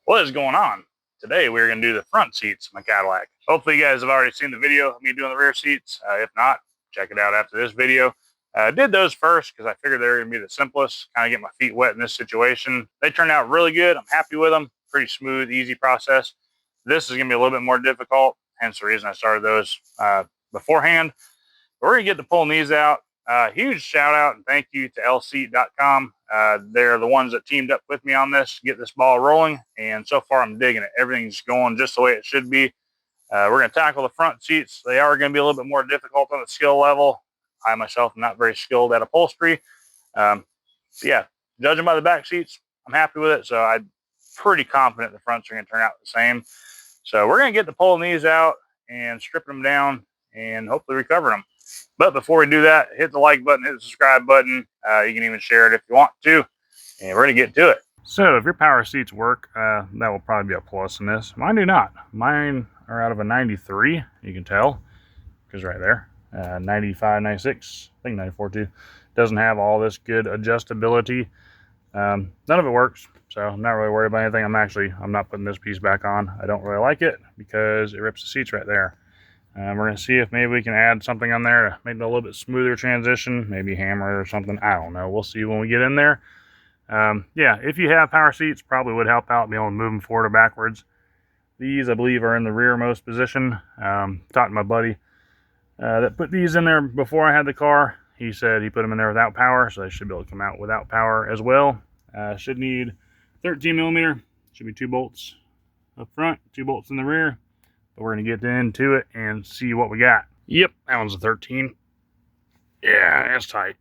What is going on? Today we're going to do the front seats of my Cadillac. Hopefully you guys have already seen the video of me doing the rear seats. If not, check it out after this video. I did those first because I figured they were going to be the simplest, kind of get my feet wet in this situation. They turned out really good. I'm happy with them. Pretty smooth, easy process. This is going to be a little bit more difficult, hence the reason I started those beforehand. But we're going to get to pulling these out. Huge shout out and thank you to lseat.com. They're the ones that teamed up with me on this to get this ball rolling, and so far I'm digging it. Everything's going just the way it should be. We're going to tackle the front seats. They are going to be a little bit more difficult on the skill level. I myself am not very skilled at upholstery. Yeah, judging by the back seats, I'm happy with it. So I'm pretty confident the fronts are going to turn out the same. So we're going to get to pulling these out and stripping them down and hopefully recovering them. But before we do that, hit the like button, hit the subscribe button. You can even share it if you want to. And we're going to get to it. So if your power seats work, that will probably be a plus in this. Mine do not. Mine are out of a 93, you can tell, because right there, 95, 96, I think 94 too. Doesn't have all this good adjustability. None of it works, so I'm not really worried about anything. I'm not putting this piece back on. I don't really like it because it rips the seats right there. We're going to see if maybe we can add something on there to make it a little bit smoother transition, maybe hammer it or something. I don't know. We'll see when we get in there. Yeah, if you have power seats, probably would help out, be able to move them forward or backwards. These, I believe, are in the rearmost position. Talked to my buddy that put these in there before I had the car. He said he put them in there without power, so they should be able to come out without power as well. Should need 13 millimeter. Should be 2 bolts up front, 2 bolts in the rear. But we're going to get into it and see what we got. Yep, that one's a 13. Yeah, that's tight.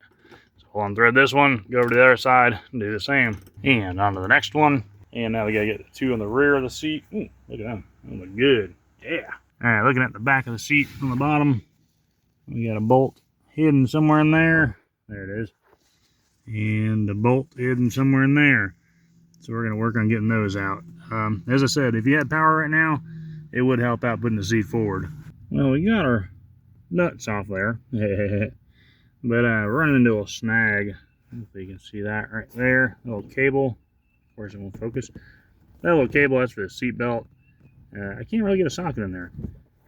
So we'll unthread this one, go over to the other side, and do the same. And on to the next one. And now we got to get the 2 on the rear of the seat. Ooh, look at them. They look good. Yeah. All right, looking at the back of the seat on the bottom, we got a bolt hidden somewhere in there. There it is. And a bolt hidden somewhere in there. So we're going to work on getting those out. As I said, if you had power right now, it would help out putting the seat forward. Well, we got our nuts off there. But we're running into a snag. Hopefully you can see that right there. A little cable. Of course it won't focus. That little cable, that's for the seat belt. I can't really get a socket in there.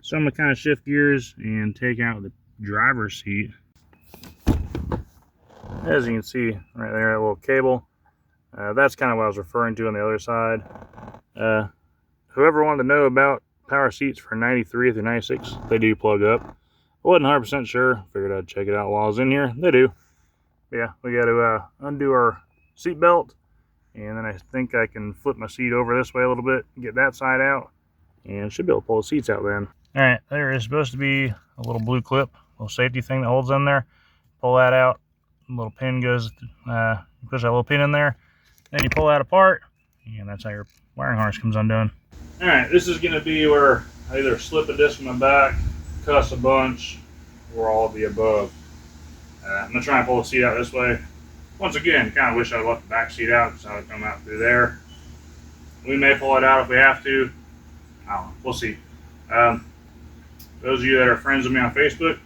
So I'm going to kind of shift gears and take out the driver's seat. As you can see right there, that little cable. That's kind of what I was referring to on the other side. Whoever wanted to know about power seats for 93 through 96, they do plug up. I wasn't 100% sure. Figured I'd check it out while I was in here. They do. But yeah, we got to undo our seat belt. And then I think I can flip my seat over this way a little bit, get that side out, and should be able to pull the seats out then. All right, there is supposed to be a little blue clip, a little safety thing that holds in there. Pull that out. A little pin goes, push that little pin in there. Then you pull that apart, and that's how your wiring harness comes undone. All right, this is going to be where I either slip a disc in my back, cuss a bunch, or all of the above. I'm going to try and pull the seat out this way. Once again, kind of wish I left the back seat out so I would come out through there. We may pull it out if we have to. I don't know. We'll see. Those of you that are friends with me on Facebook,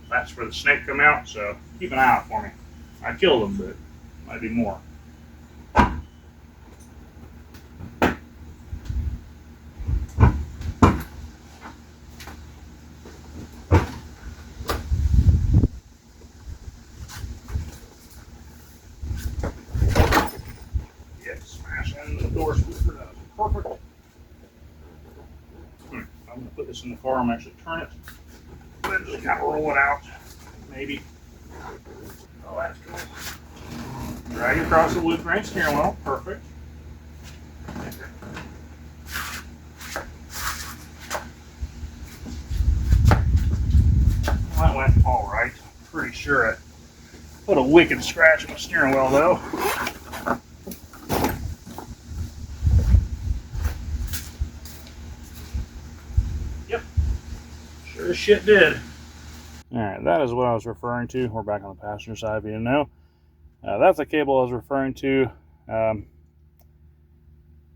that's where the snake come out, so keep an eye out for me. I killed them, but might be more. Door sweeper, that was perfect. I'm going to put this in the car. I'm actually turn it. Then just kind of roll it out. Maybe. Oh, that's cool. Drag it across the wood grain steering wheel. Perfect. Well, that went all right. Pretty sure I put a wicked scratch in my steering wheel though. Sure as shit did. Alright, that is what I was referring to. We're back on the passenger side if you didn't know. That's the cable I was referring to.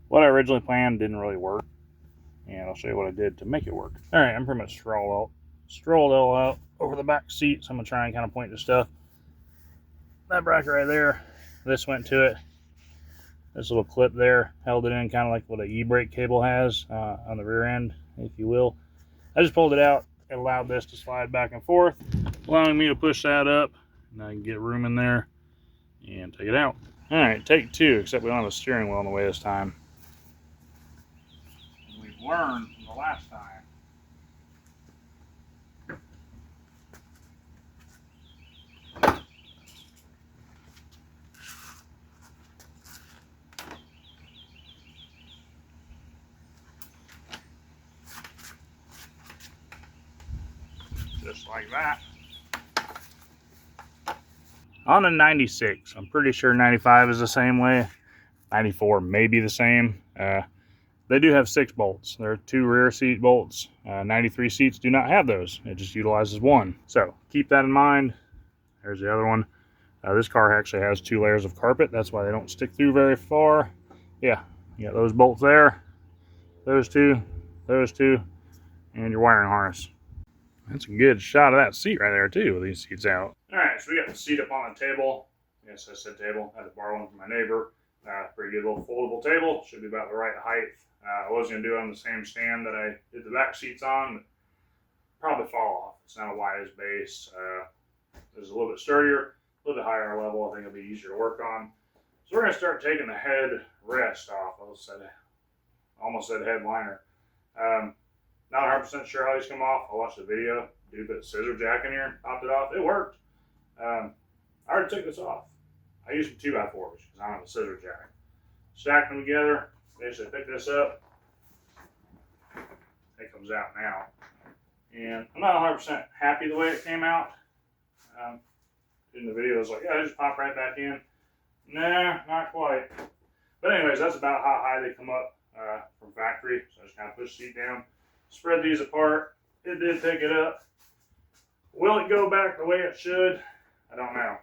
What I originally planned didn't really work. And I'll show you what I did to make it work. Alright, I'm pretty much strolled all out over the back seat. So I'm going to try and kind of point to stuff. That bracket right there, this went to it. This little clip there held it in, kind of like what an e-brake cable has on the rear end, if you will. I just pulled it out. It allowed this to slide back and forth, allowing me to push that up, and I can get room in there and take it out. All right, take two, except we don't have a steering wheel on the way this time. We've learned from the last time. Just like that. On a 96, I'm pretty sure 95 is the same way. 94 may be the same. They do have 6 bolts. There are 2 rear seat bolts. 93 seats do not have those. It just utilizes 1. So keep that in mind. There's the other one. This car actually has 2 layers of carpet. That's why they don't stick through very far. Yeah, you got those bolts there. Those two, and your wiring harness. That's a good shot of that seat right there too, with these seats out. All right, so we got the seat up on the table. Yes, I said table. I had to borrow one from my neighbor. Pretty good little foldable table. Should be about the right height. I was going to do it on the same stand that I did the back seats on, but probably fall off. It's not a wise base. It's a little bit sturdier, a little bit higher level. I think it'll be easier to work on. So we're going to start taking the head rest off. I almost said headliner. Not 100% sure how these come off. I watched the video. Dude put a scissor jack in here, popped it off. It worked. I already took this off. I used some 2x4s because I don't have a scissor jack. Stacked them together. Basically pick this up. It comes out now. And I'm not 100% happy the way it came out. In the video, it was like, yeah, I just pop right back in. Nah, not quite. But anyways, that's about how high they come up from factory. So I just kind of push the seat down. Spread these apart. It did pick it up. Will it go back the way it should? I don't know.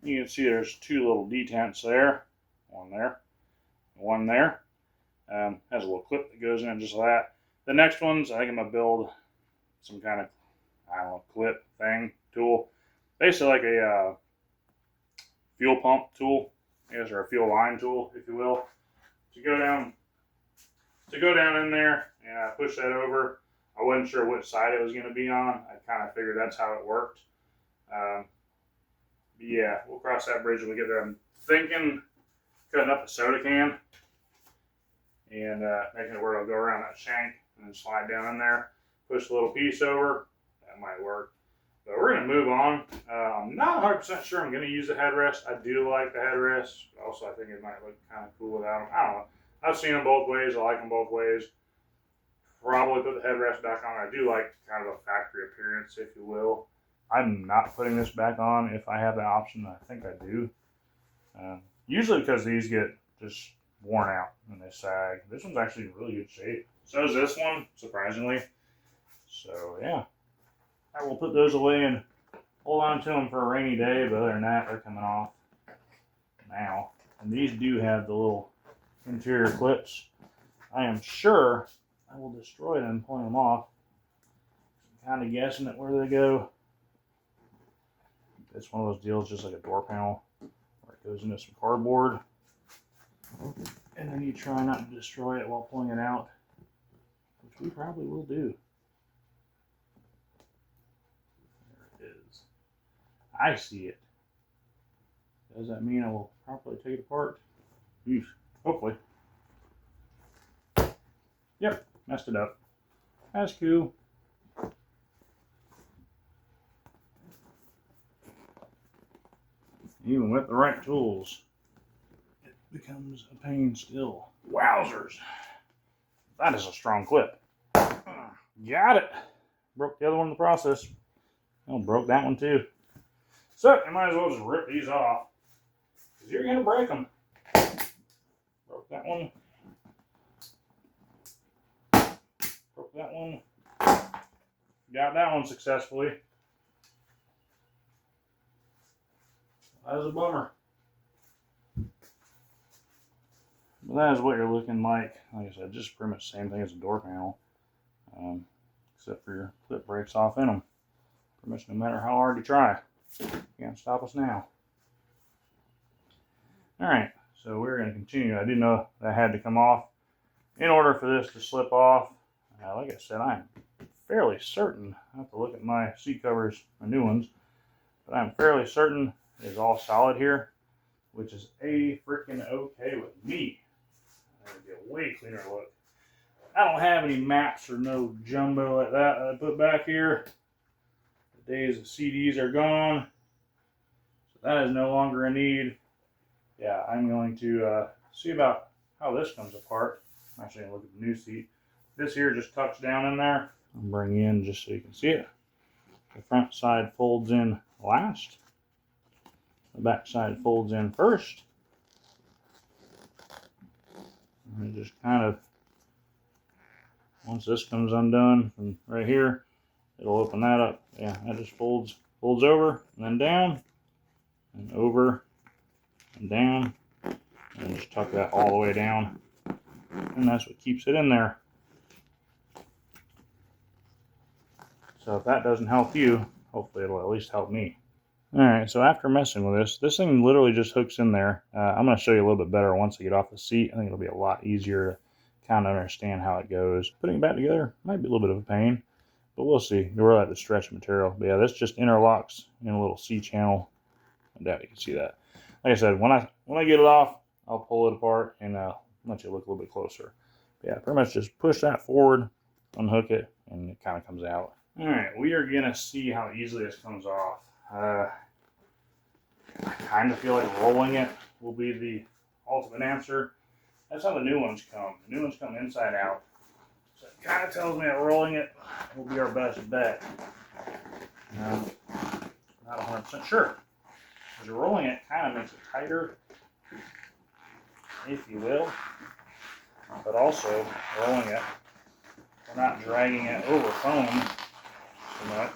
You can see there's 2 little detents there. One there. One there. Has a little clip that goes in just like that. The next ones, I think I'm going to build some kind of, I don't know, clip thing, tool. Basically like a fuel pump tool, I guess, or a fuel line tool, if you will. To go down in there and push that over. I wasn't sure which side it was going to be on. I kind of figured that's how it worked. Yeah, we'll cross that bridge when we get there. I'm thinking cutting up a soda can and making it where it'll go around that shank and then slide down in there. Push a little piece over. That might work. But we're going to move on. I'm not 100% sure I'm going to use the headrest. I do like the headrest. But also, I think it might look kind of cool without them. I don't know. I've seen them both ways. I like them both ways. Probably put the headrest back on. I do like kind of a factory appearance, if you will. I'm not putting this back on if I have the option. I think I do. Usually because these get just worn out and they sag. This one's actually in really good shape. So is this one, surprisingly. So, yeah. I will put those away and hold on to them for a rainy day, but other than that, they're coming off now. And these do have the little interior clips. I am sure I will destroy them pulling them off. I'm kind of guessing at where they go. It's one of those deals just like a door panel where it goes into some cardboard. And then you try not to destroy it while pulling it out, which we probably will do. I see it. Does that mean I will properly take it apart? Oof. Hopefully. Yep, messed it up. That's cool. Even with the right tools, it becomes a pain still. Wowzers. That is a strong clip. Got it. Broke the other one in the process. Oh, broke that one too. So, you might as well just rip these off, because you're going to break them. Broke that one. Broke that one. Got that one successfully. That was a bummer. But that is what you're looking like. Like I said, just pretty much the same thing as a door panel. Except for your clip breaks off in them. Pretty much no matter how hard you try. Can't stop us now. Alright, so we're going to continue. I did know that had to come off. In order for this to slip off, like I said, I'm fairly certain, I have to look at my seat covers, my new ones, but I'm fairly certain it is all solid here, which is freaking okay with me. That would be a way cleaner look. I don't have any maps or no jumbo like that I put back here. The days of CDs are gone, so that is no longer a need. Yeah, I'm going to see about how this comes apart. I'm actually going to look at the new seat. This here just tucks down in there. I'll bring you in just so you can see it. The front side folds in last. The back side folds in first. And it just kind of, once this comes undone from right here, it'll open that up. Yeah, that just folds over and then down and over and down, and just tuck that all the way down. And that's what keeps it in there. So if that doesn't help you, hopefully it'll at least help me. Alright, so after messing with this thing literally just hooks in there. I'm going to show you a little bit better once I get off the seat. I think it'll be a lot easier to kind of understand how it goes. Putting it back together might be a little bit of a pain, but we'll see. You'll really have to stretch material. But yeah, this just interlocks in a little C channel. I doubt you can see that. Like I said, when I get it off, I'll pull it apart and let you look a little bit closer. But yeah, pretty much just push that forward, unhook it, and it kind of comes out. Alright, we are going to see how easily this comes off. I kind of feel like rolling it will be the ultimate answer. That's how the new ones come. The new ones come inside out. So it kind of tells me that rolling it will be our best bet. Not 100% sure. Because rolling it kind of makes it tighter, if you will. But also, rolling it, we're not dragging it over foam so much.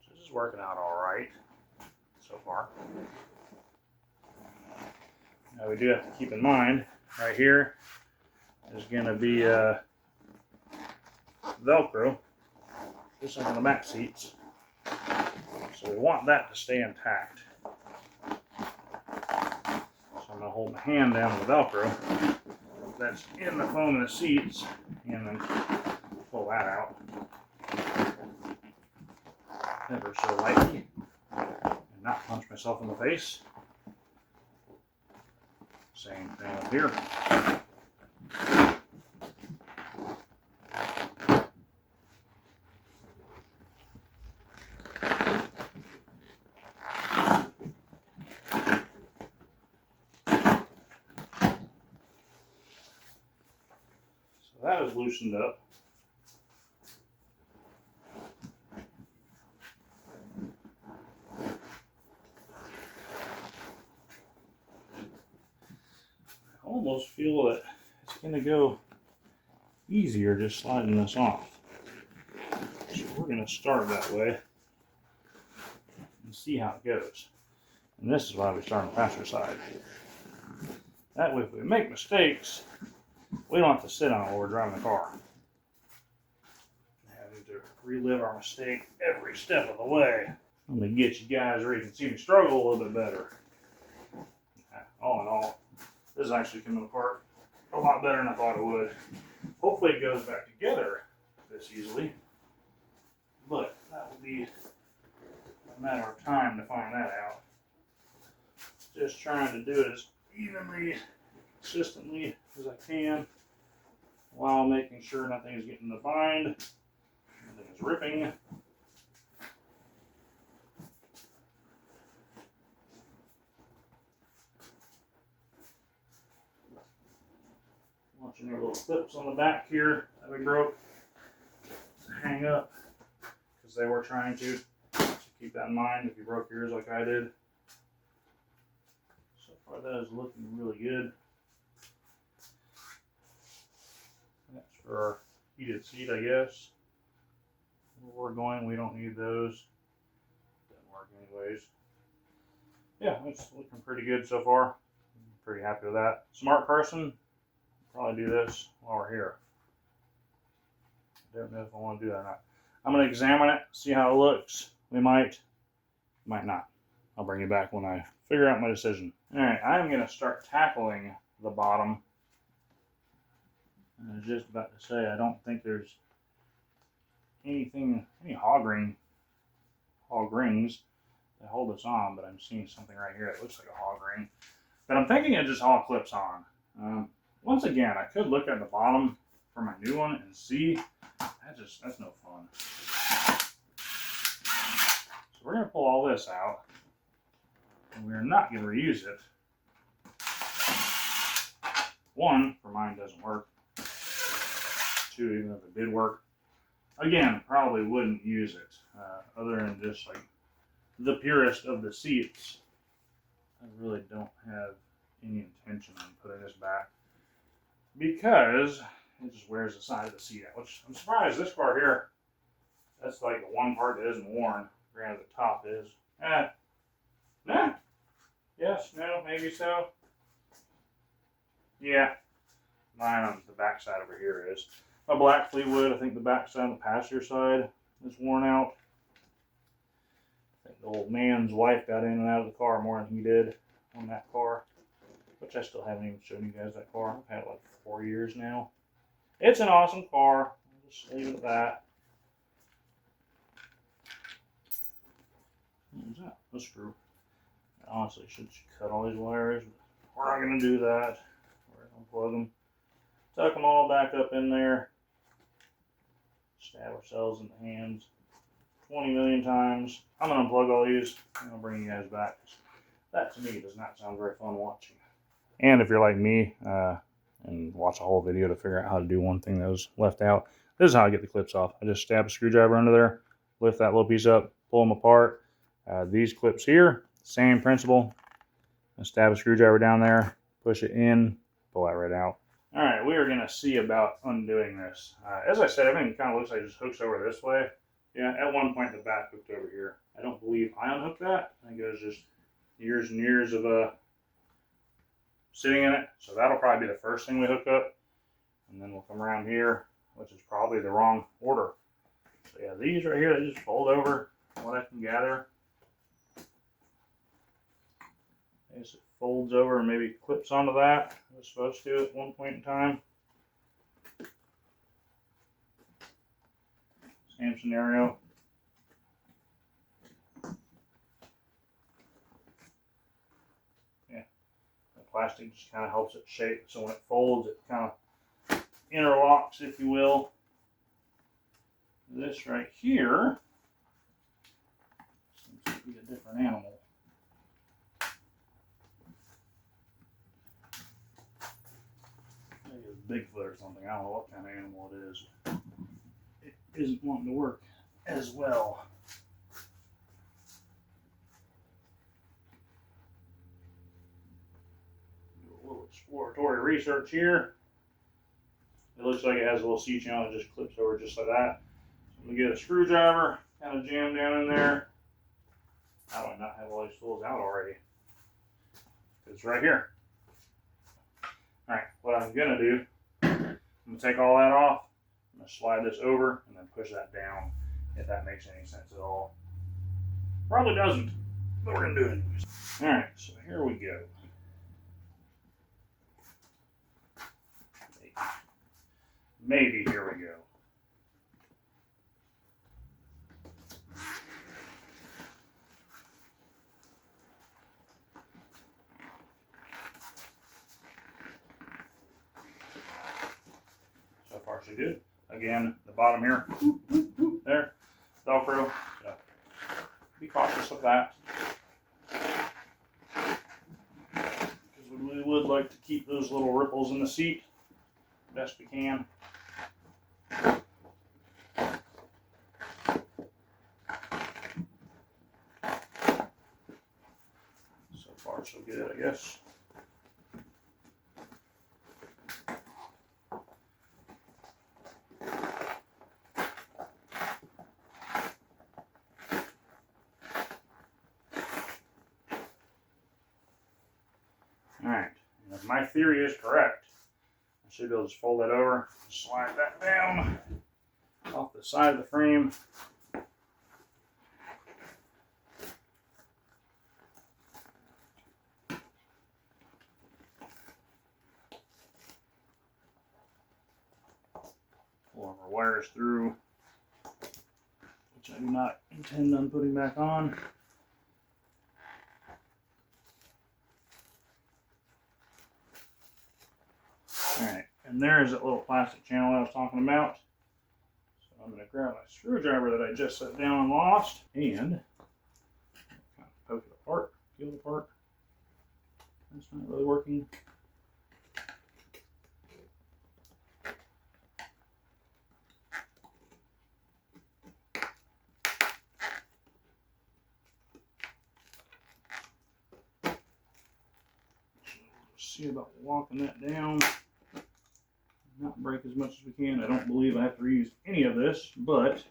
So this is working out all right so far. Now we do have to keep in mind, right here is going to be Velcro, just like on the back seats. So we want that to stay intact. So I'm going to hold my hand down with the Velcro that's in the foam of the seats and then pull that out ever so lightly and not punch myself in the face. Same thing up here. So that is loosened up. I almost feel that it's going to go easier just sliding this off. So we're going to start that way and see how it goes. And this is why we start on the passenger side. That way if we make mistakes, we don't have to sit on it while we're driving the car. Having to relive our mistake every step of the way. I'm going to get you guys where you can see me struggle a little bit better. All in all, this is actually coming apart a lot better than I thought it would. Hopefully it goes back together this easily, but that will be a matter of time to find that out. Just trying to do it as evenly, consistently as I can, while making sure nothing is getting in the bind, nothing is ripping. Watching our little clips on the back here that we broke to hang up, because they were trying to. So keep that in mind if you broke yours like I did. So far that is looking really good. That's for our heated seat, I guess. Where we're going, we don't need those. Doesn't work anyways. Yeah, it's looking pretty good so far. I'm pretty happy with that. Smart person, probably do this while we're here. I don't know if I want to do that or not. I'm going to examine it, see how it looks. We might Might not. I'll bring you back when I figure out my decision. Alright, I'm going to start tackling the bottom. I was just about to say, I don't think there's any hog rings that hold this on, but I'm seeing something right here that looks like a hog ring. But I'm thinking it just all clips on. Once again, I could look at the bottom for my new one and see. That's no fun. So we're going to pull all this out. And we're not going to reuse it. One, for mine doesn't work. Two, even if it did work, again, probably wouldn't use it. Other than just like the purest of the seats, I really don't have any intention on putting this back because it just wears the side of the seat out. Which I'm surprised this car here, that's like the one part that isn't worn. Granted, the top is. Nah. Yes, no, maybe so. Yeah. Mine on the back side over here is. A black Fleetwood, I think the back side and the passenger side is worn out. I think the old man's wife got in and out of the car more than he did on that car. Which I still haven't even shown you guys that car. I've had it like 4 years now. It's an awesome car. I'll just leave it at that. What was that? A screw. I honestly should cut all these wires, but we're not going to do that. We're going to unplug them. Tuck them all back up in there. Stab ourselves in the hands 20 million times. I'm going to unplug all these and I'll bring you guys back. That to me does not sound very fun watching. And if you're like me and watch a whole video to figure out how to do one thing that was left out, this is how I get the clips off. I just stab a screwdriver under there, lift that little piece up, pull them apart. These clips here, same principle. I stab a screwdriver down there, push it in, pull that right out. All right, we are going to see about undoing this. As I said, everything kind of looks like it just hooks over this way. Yeah, at one point the back hooked over here. I don't believe I unhooked that. I think it was just years and years of sitting in it. So that'll probably be the first thing we hook up. And then we'll come around here, which is probably the wrong order. So yeah, these right here, they just fold over, from what I can gather. I guess it folds over and maybe clips onto that. It was supposed to at one point in time. Same scenario. Yeah, the plastic just kind of helps it shape, so when it folds, it kind of interlocks, if you will. This right here seems to be a different animal. Bigfoot or something. I don't know what kind of animal it is. It isn't wanting to work as well. Do a little exploratory research here. It looks like it has a little C channel that just clips over just like that. So I'm going to get a screwdriver, kind of jam down in there. How do I not have all these tools out already? It's right here. Alright, what I'm going to do, I'm going to take all that off, I'm going to slide this over, and then push that down, if that makes any sense at all. Probably doesn't, but we're going to do it anyways. Alright, so here we go. Maybe here we go. So far so good. Again, the bottom here, there, Velcro. So be cautious of that. Because we really would like to keep those little ripples in the seat best we can. So far so good, I guess. Alright, and if my theory is correct, I should be able to just fold that over, slide that down off the side of the frame. wires through, which I do not intend on putting back on. Alright, and there's that little plastic channel I was talking about. So I'm going to grab my screwdriver that I just set down and lost, and kind of poke it apart, peel it apart. That's not really working. See about locking that down. Not break as much as we can. I don't believe I have to reuse any of this, but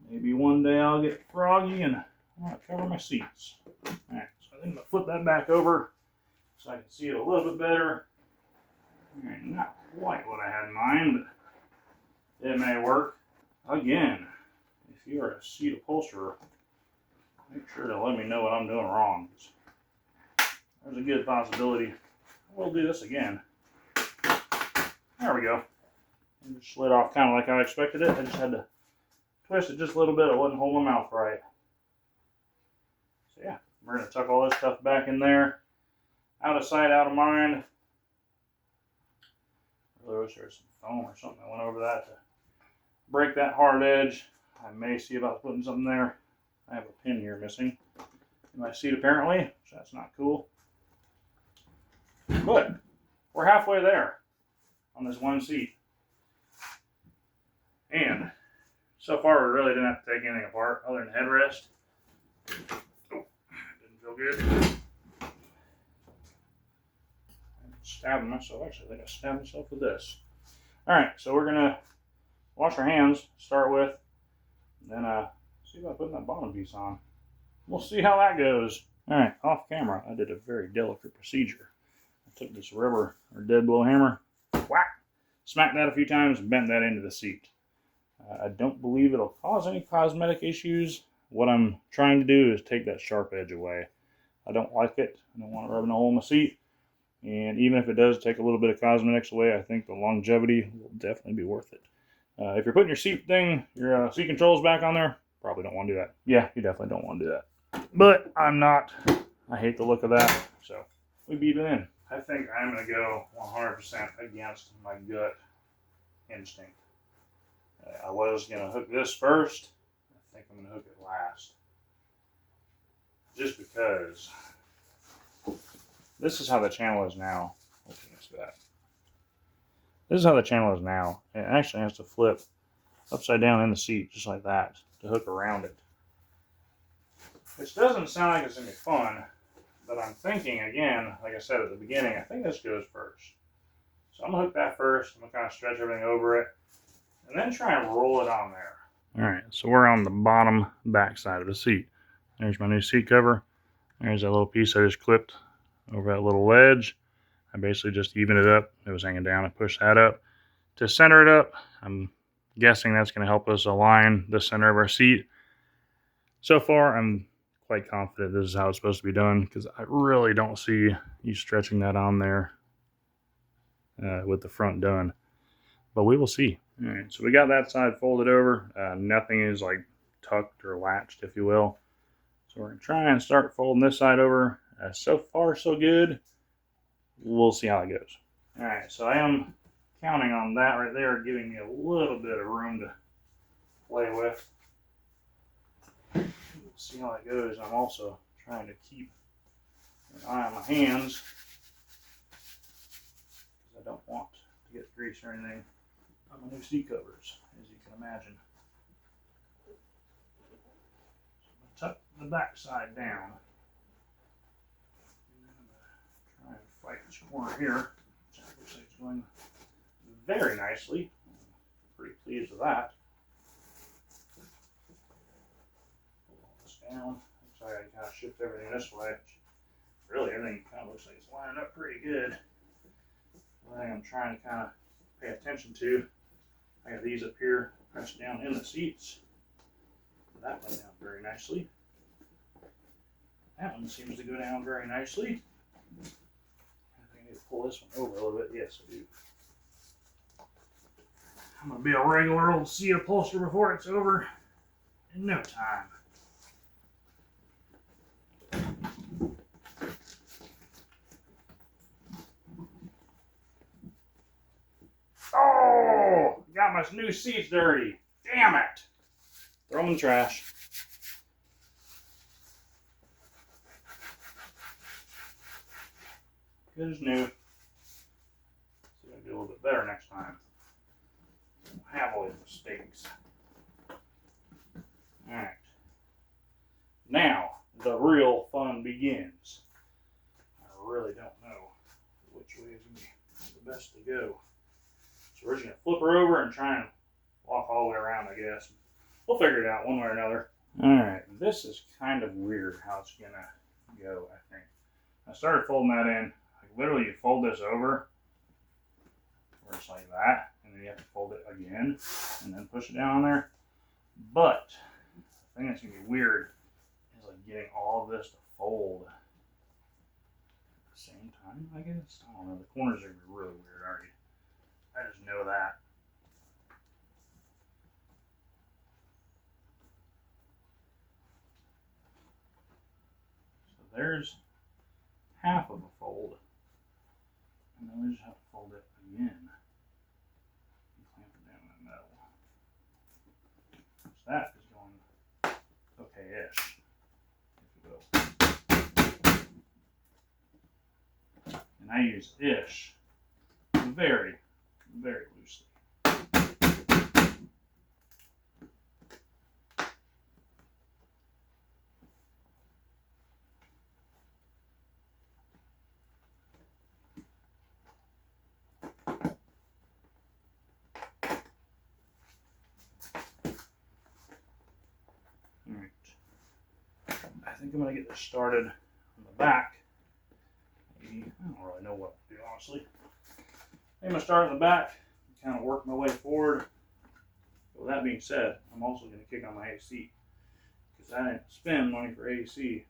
maybe one day I'll get froggy and I want to cover my seats. Alright, so I think I'm going to flip that back over so I can see it a little bit better. Alright, not quite what I had in mind, but it may work. Again, if you are a seat upholsterer, make sure to let me know what I'm doing wrong. There's a good possibility we'll do this again. There we go. It just slid off kind of like I expected it. I just had to twist it just a little bit. I wasn't holding my mouth right. So yeah, we're going to tuck all this stuff back in there. Out of sight, out of mind. I really wish there was some foam or something that went over that to break that hard edge. I may see about putting something there. I have a pin here missing in my seat apparently, so that's not cool. But we're halfway there on this one seat. And so far we really didn't have to take anything apart other than the headrest. Oh, didn't feel good. I'm stabbing myself. Actually, I think I stabbed myself with this. Alright, so we're going to wash our hands to start with. And then see about putting that bottom piece on. We'll see how that goes. Alright, off camera, I did a very delicate procedure. I took this rubber or dead blow hammer, whack, smacked that a few times, and bent that into the seat. I don't believe it'll cause any cosmetic issues. What I'm trying to do is take that sharp edge away. I don't like it. I don't want it rubbing a hole in my seat. And even if it does take a little bit of cosmetics away, I think the longevity will definitely be worth it. If you're putting your seat controls back on there, probably don't want to do that. Yeah, you definitely don't want to do that. But I'm not. I hate the look of that, so we beat it in. I think I'm going to go 100% against my gut instinct. I was going to hook this first. I think I'm going to hook it last. Just because this is how the channel is now. This is how the channel is now. It actually has to flip upside down in the seat, just like that, to hook around it. Which doesn't sound like it's going to be fun. But I'm thinking, again, like I said at the beginning, I think this goes first. So I'm going to hook that first. I'm going to kind of stretch everything over it. And then try and roll it on there. Alright, so we're on the bottom back side of the seat. There's my new seat cover. There's that little piece I just clipped over that little ledge. I basically just evened it up. It was hanging down. I pushed that up to center it up. I'm guessing that's going to help us align the center of our seat. So far, I'm quite confident this is how it's supposed to be done, because I really don't see you stretching that on there with the front done. But we will see. All right, so we got that side folded over. Nothing is like tucked or latched, if you will. So we're going to try and start folding this side over. So far, so good. We'll see how it goes. All right, so I am counting on that right there, giving me a little bit of room to play with. We'll see how it goes. I'm also trying to keep an eye on my hands, because I don't want to get grease or anything on my new seat covers, as you can imagine. So I'm going to tuck the back side down. I'm going to try and fight this corner here, which looks like it's going very nicely. I'm pretty pleased with that. Down. Looks like I can kind of shift everything this way. Really, everything kind of looks like it's lining up pretty good. The thing I'm trying to kind of pay attention to, I got these up here pressed down in the seats. That went down very nicely. That one seems to go down very nicely. I think I need to pull this one over a little bit. Yes, I do. I'm gonna be a regular old seat upholsterer before it's over in no time. Oh, got my new seats dirty. Damn it. Throw them in the trash. Good as new. See if I can do a little bit better next time. Don't have all these mistakes. Alright. Now, the real fun begins. I really don't know which way is going to be the best to go. So we're just going to flip her over and try and walk all the way around, I guess. We'll figure it out one way or another. Alright, this is kind of weird how it's going to go, I think. I started folding that in. Like literally, you fold this over, where it's like that, and then you have to fold it again, and then push it down on there. But the thing that's going to be weird is like getting all of this to fold at the same time, I guess. I don't know. The corners are going to be really weird already. I just know that. So there's half of a fold. And then we just have to fold it again. And clamp it down in the middle. So that is going okay-ish, if you will. And I use ish very, very loosely. Alright. I think I'm going to get this started on the back. Maybe, I don't really know what to do, honestly. I'm going to start on the back and kind of work my way forward. But with that being said, I'm also going to kick on my AC because I didn't spend money for AC.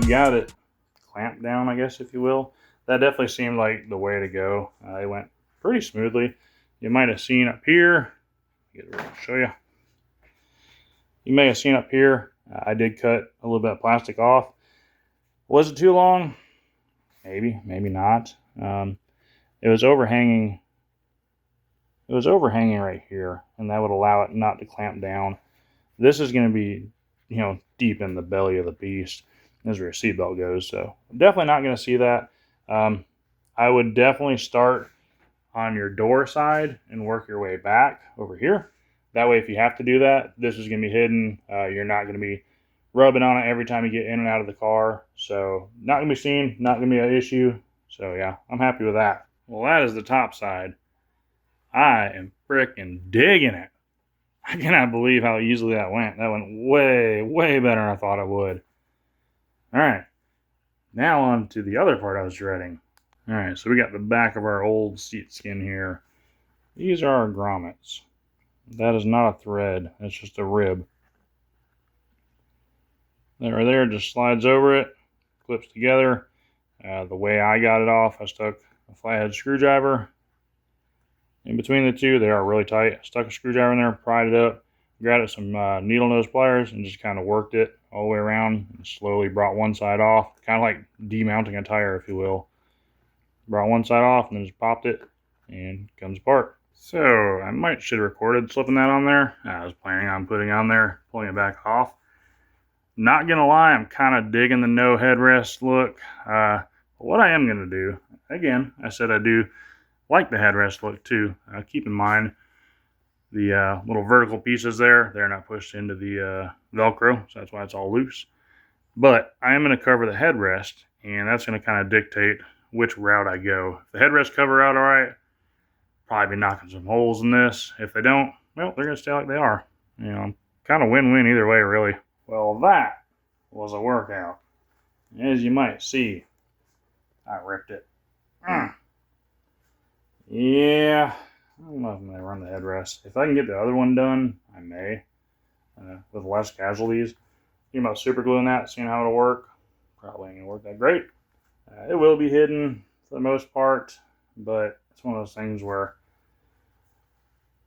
Got it clamped down, I guess, if you will. That definitely seemed like the way to go. It went pretty smoothly. You might have seen up here, I'll show you. You may have seen up here, I did cut a little bit of plastic off. Was it too long? Maybe, maybe not. It was overhanging. It was overhanging right here, and that would allow it not to clamp down. This is going to be, deep in the belly of the beast. As where your seatbelt goes, so I'm definitely not going to see that. I would definitely start on your door side and work your way back over here. That way, if you have to do that, this is going to be hidden. You're not going to be rubbing on it every time you get in and out of the car. So not going to be seen, not going to be an issue. So yeah, I'm happy with that. Well, that is the top side. I am freaking digging it. I cannot believe how easily that went. That went way, way better than I thought it would. Alright, now on to the other part I was dreading. Alright, so we got the back of our old seat skin here. These are our grommets. That is not a thread, that's just a rib. That right there just slides over it, clips together. The way I got it off, I stuck a flathead screwdriver in between the two. They are really tight. I stuck a screwdriver in there, pried it up, grabbed some needle nose pliers, and just kind of worked it all the way around and slowly brought one side off, kind of like demounting a tire, if you will. Brought one side off and then just popped it and it comes apart. So I should have recorded slipping that on there. I was planning on putting it on there, pulling it back off. Not gonna lie, I'm kind of digging the no headrest look. What I am gonna do, again, I said I do like the headrest look too. Keep in mind the little vertical pieces there, they're not pushed into the Velcro, so that's why it's all loose. But I am gonna cover the headrest, and that's gonna kind of dictate which route I go. If the headrest cover out all right, probably be knocking some holes in this. If they don't, well, they're gonna stay like they are. You know, kind of win-win either way, really. Well, that was a workout. As you might see, I ripped it. Yeah, I don't know if I'm gonna run the headrest. If I can get the other one done, I may, with less casualties. Thinking about super gluing that, seeing how it'll work. Probably ain't gonna work that great. It will be hidden for the most part, but it's one of those things where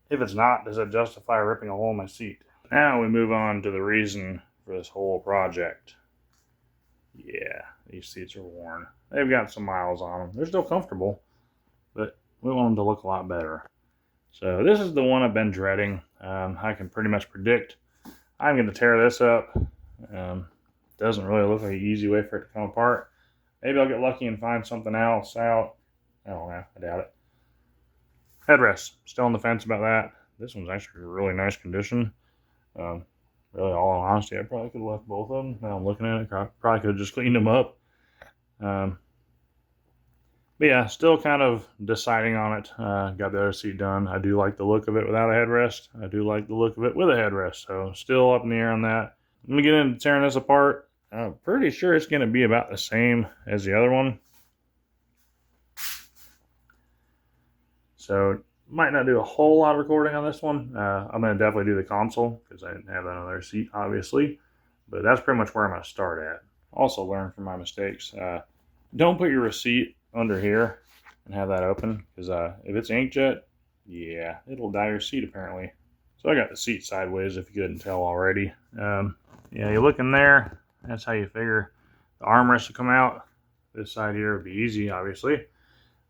if it's not, does it justify ripping a hole in my seat? Now we move on to the reason for this whole project. Yeah, these seats are worn. They've got some miles on them. They're still comfortable, but we want them to look a lot better. So this is the one I've been dreading. I can pretty much predict I'm going to tear this up. Doesn't really look like an easy way for it to come apart. Maybe I'll get lucky and find something else out. I don't know. I doubt it. Headrest. Still on the fence about that. This one's actually in really nice condition. Really, all in honesty, I probably could have left both of them. Now I'm looking at it, probably could have just cleaned them up. But yeah, still kind of deciding on it. Got the other seat done. I do like the look of it without a headrest. I do like the look of it with a headrest. So still up in the air on that. Let me get into tearing this apart. I'm pretty sure it's going to be about the same as the other one. So might not do a whole lot of recording on this one. I'm going to definitely do the console because I didn't have another seat, obviously. But that's pretty much where I'm going to start at. Also learn from my mistakes. Don't put your receipt under here and have that open because if it's inkjet, yeah, it'll dye your seat apparently. So I got the seat sideways if you couldn't tell already. Yeah, you look in there. That's how you figure the armrest will come out. This side here would be easy, obviously.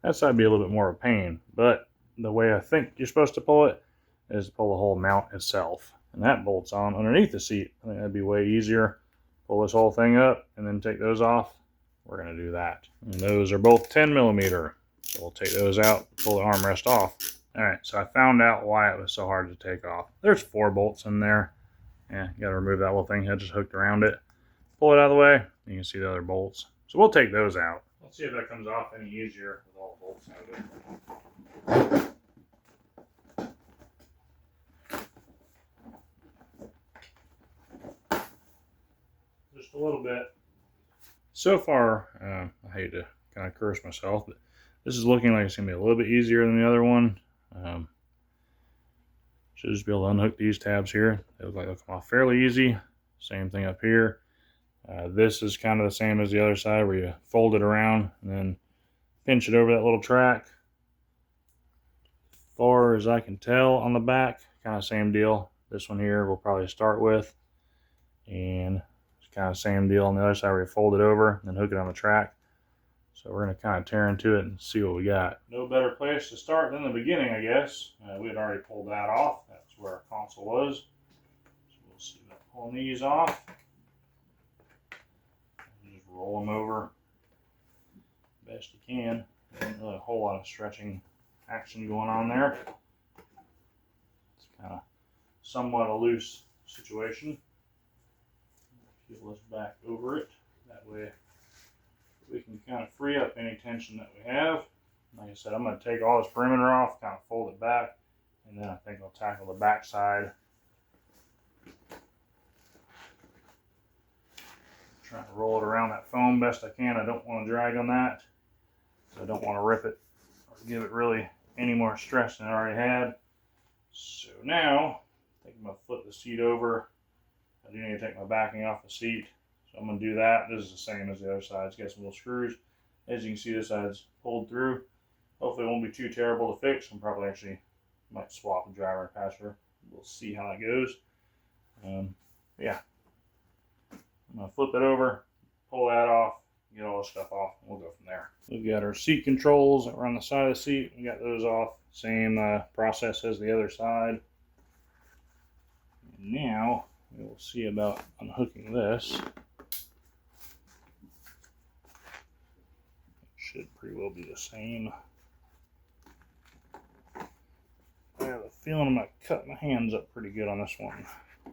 That side would be a little bit more of a pain, but the way I think you're supposed to pull it is to pull the whole mount itself. And that bolts on underneath the seat. I think that'd be way easier. Pull this whole thing up and then take those off. We're going to do that. And those are both 10mm. So we'll take those out, pull the armrest off. Alright, so I found out why it was so hard to take off. There's 4 bolts in there. Yeah, you got to remove that little thing that just hooked around it. Pull it out of the way. You can see the other bolts. So we'll take those out. Let's see if that comes off any easier with all the bolts out of it. Just a little bit. So far, I hate to kind of curse myself, but this is looking like it's going to be a little bit easier than the other one. Should just be able to unhook these tabs here. They look like they'll come off fairly easy. Same thing up here. This is kind of the same as the other side where you fold it around and then pinch it over that little track. As far as I can tell on the back, kind of same deal. This one here we'll probably start with. And it's kind of same deal on the other side where you fold it over and then hook it on the track. So we're going to kind of tear into it and see what we got. No better place to start than the beginning, I guess. We had already pulled that off. That's where our console was. So we'll see about pulling these off. Just roll them over best you can. There's not really a whole lot of stretching action going on there. It's kind of somewhat a loose situation. Peel this back over it. That way we can kind of free up any tension that we have. Like I said, I'm going to take all this perimeter off, kind of fold it back, and then I think I'll tackle the back side. Trying to roll it around that foam best I can. I don't want to drag on that, so I don't want to rip it or give it really any more stress than it already had. So now, I think I'm going to flip the seat over. I do need to take my backing off the seat. So I'm going to do that. This is the same as the other side. It's got some little screws. As you can see, this side's pulled through. Hopefully it won't be too terrible to fix. I'm probably actually might swap the driver and passenger. We'll see how it goes. Yeah. I'm going to flip it over, pull that off, get all the stuff off, and we'll go from there. We've got our seat controls that were on the side of the seat. We got those off. Same process as the other side. And now we will see about unhooking this. It should pretty well be the same. I have a feeling I'm going to cut my hands up pretty good on this one. I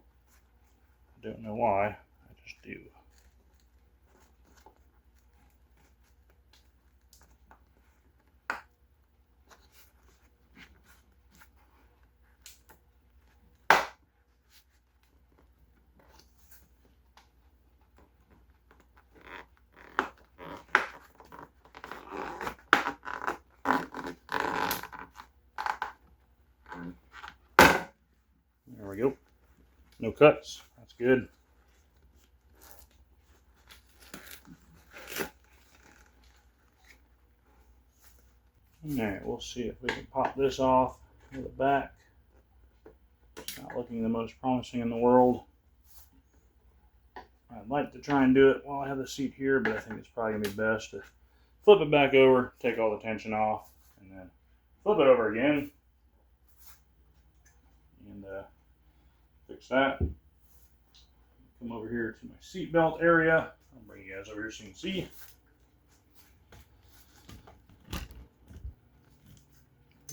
don't know why, I just do. There we go. No cuts. That's good. Alright, we'll see if we can pop this off with the back. It's not looking the most promising in the world. I'd like to try and do it while I have the seat here, but I think it's probably going to be best to flip it back over, take all the tension off, and then flip it over again. And fix that. Come over here to my seat belt area. I'll bring you guys over here so you can see.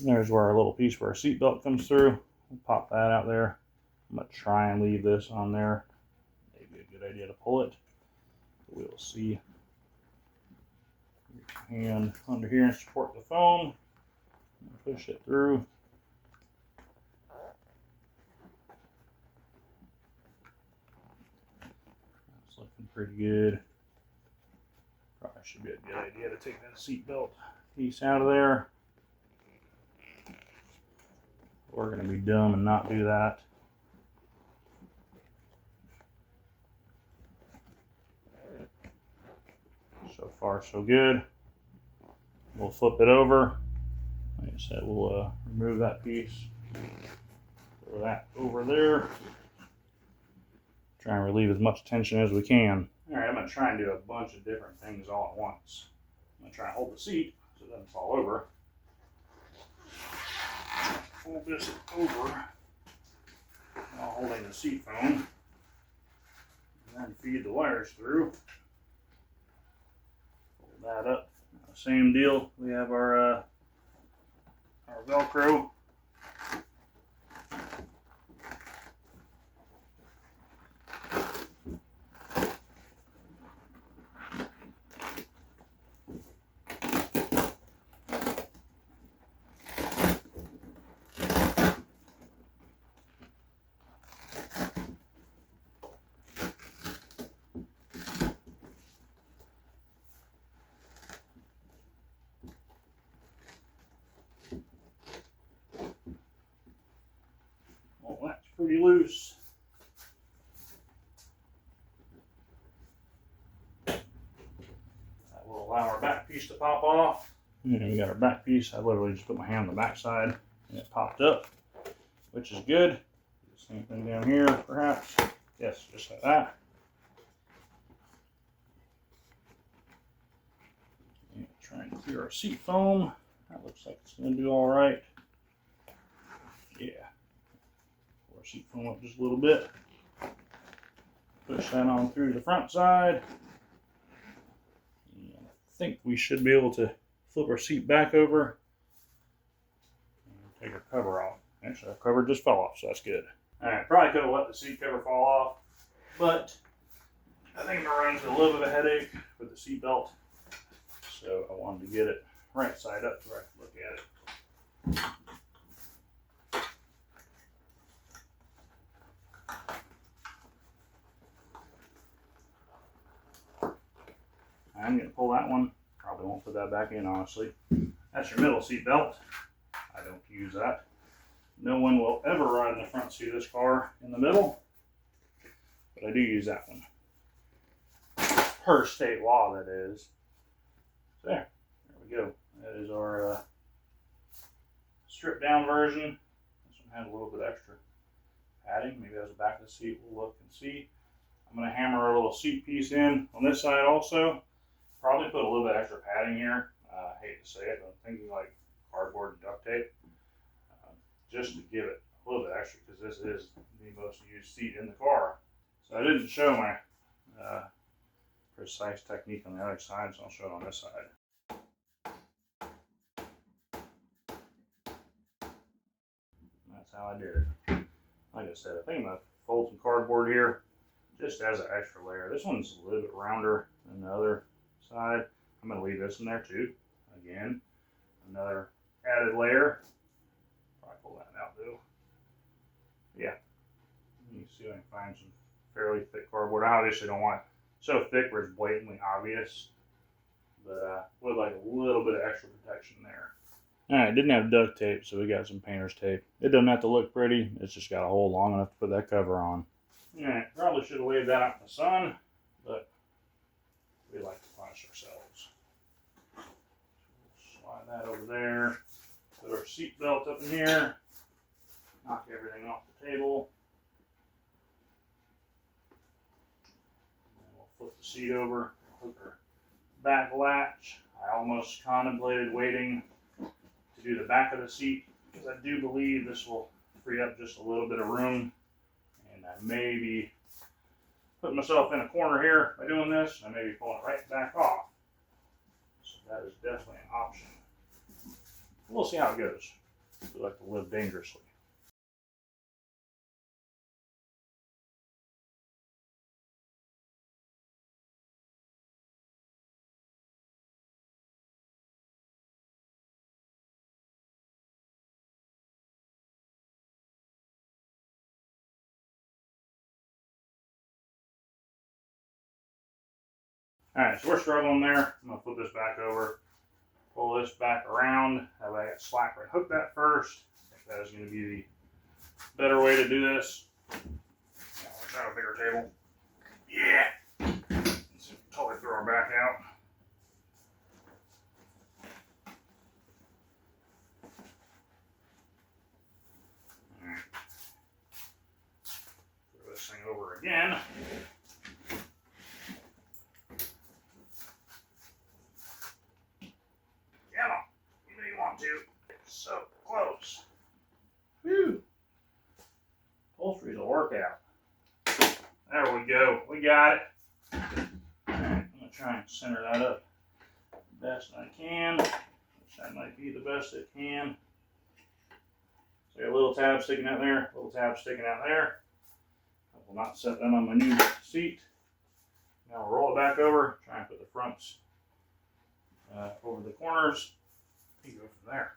There's where our little piece where our seat belt comes through. We'll pop that out there. I'm going to try and leave this on there. Maybe a good idea to pull it. But we'll see. Get your hand under here and support the foam. Push it through. That's looking pretty good. Probably should be a good idea to take that seat belt piece out of there. We're going to be dumb and not do that. So far, so good. We'll flip it over. Like I said, we'll remove that piece. Throw that over there. Try and relieve as much tension as we can. Alright, I'm going to try and do a bunch of different things all at once. I'm going to try and hold the seat so it doesn't fall over. Fold this over while holding the seat foam, and then feed the wires through. Fold that up. Same deal. We have our Velcro. That's pretty loose. That will allow our back piece to pop off. And we got our back piece. I literally just put my hand on the back side and it popped up, which is good. Same thing down here, perhaps. Yes, just like that. And try and clear our seat foam. That looks like it's going to do all right. Yeah. Seat foam up just a little bit. Push that on through the front side. And I think we should be able to flip our seat back over and take our cover off. Actually, our cover just fell off, so that's good. Alright, probably could have let the seat cover fall off, but I think I'm going to run into a little bit of a headache with the seat belt. So I wanted to get it right side up so I can look at it. I'm going to pull that one. Probably won't put that back in, honestly. That's your middle seat belt. I don't use that. No one will ever ride in the front seat of this car in the middle, but I do use that one. per state law, that is. So there we go. That is our stripped down version. This one had a little bit extra padding. Maybe as the back of the seat, we'll look and see. I'm going to hammer a little seat piece in on this side also. Probably put a little bit extra padding here. I hate to say it, but I'm thinking like cardboard and duct tape. Just to give it a little bit extra, because this is the most used seat in the car. So I didn't show my precise technique on the other side, so I'll show it on this side. That's how I did it. Like I said, I think I'm going to fold some cardboard here just as an extra layer. This one's a little bit rounder than the other side. I'm going to leave this in there too. Again, another added layer. Probably pull that out though. Yeah, you can see I can find some fairly thick cardboard. I obviously don't want it so thick where it's blatantly obvious, but would like a little bit of extra protection there. Alright, didn't have duct tape, so we got some painter's tape. It doesn't have to look pretty, it's just got a hole long enough to put that cover on. Alright, probably should have laid that out in the sun, but we like to punish ourselves. Slide that over there, put our seat belt up in here, knock everything off the table. And we'll flip the seat over, hook our back latch. I almost contemplated waiting to do the back of the seat, because I do believe this will free up just a little bit of room, and I may be putting myself in a corner here by doing this. I may be pulling it right back off, so that is definitely an option. We'll see how it goes. We like to live dangerously. Alright, so we're struggling there. I'm going to flip this back over, pull this back around. That way I got slack right. Hook that first. I think that is going to be the better way to do this. Now let's try a bigger table. Yeah! Let's totally throw our back out. Alright. Throw this thing over again. So close. Whew. Upholstery's a workout. There we go. We got it. Alright, I'm going to try and center that up the best I can. Which that might be the best it can. So I got a little tab sticking out there, a little tab sticking out there. I will not set that on my new seat. Now we'll roll it back over, try and put the fronts over the corners. You go from there.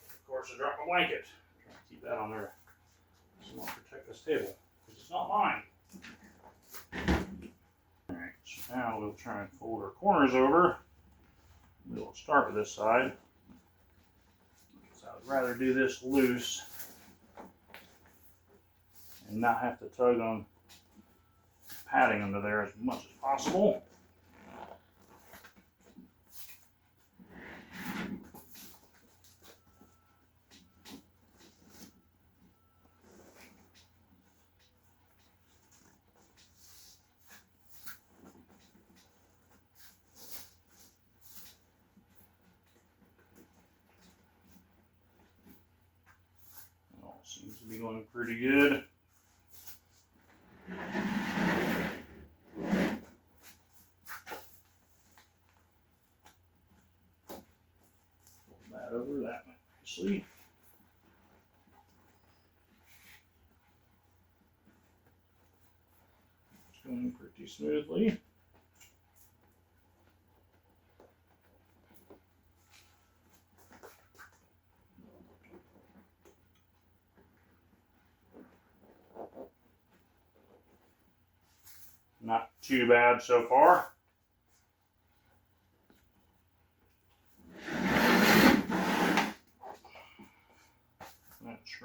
Of course, I dropped my blanket. I'm trying to keep that on there so I'll protect this table, because it's not mine. Alright, so now we'll try and fold our corners over. We'll start with this side. So I would rather do this loose and not have to tug on padding under there as much as possible. It all seems to be going pretty good. Over that nicely. It's going pretty smoothly. Not too bad so far.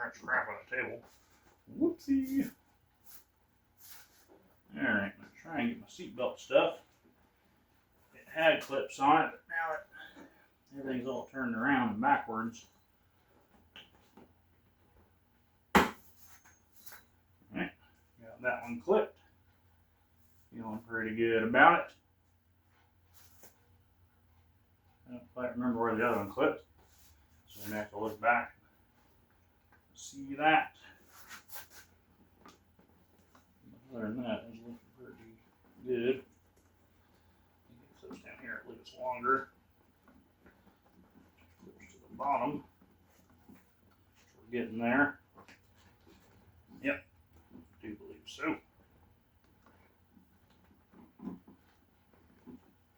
scratch crap on the table. Whoopsie. Alright, I'm going to try and get my seatbelt stuff. It had clips on it, but now everything's all turned around and backwards. Alright, got that one clipped. Feeling pretty good about it. I don't quite remember where the other one clipped, so I'm going to have to look back and see that. Other than that, it's looking pretty good. Get clips down here, it looks longer. Clips to the bottom. We're getting there. Yep, I do believe so.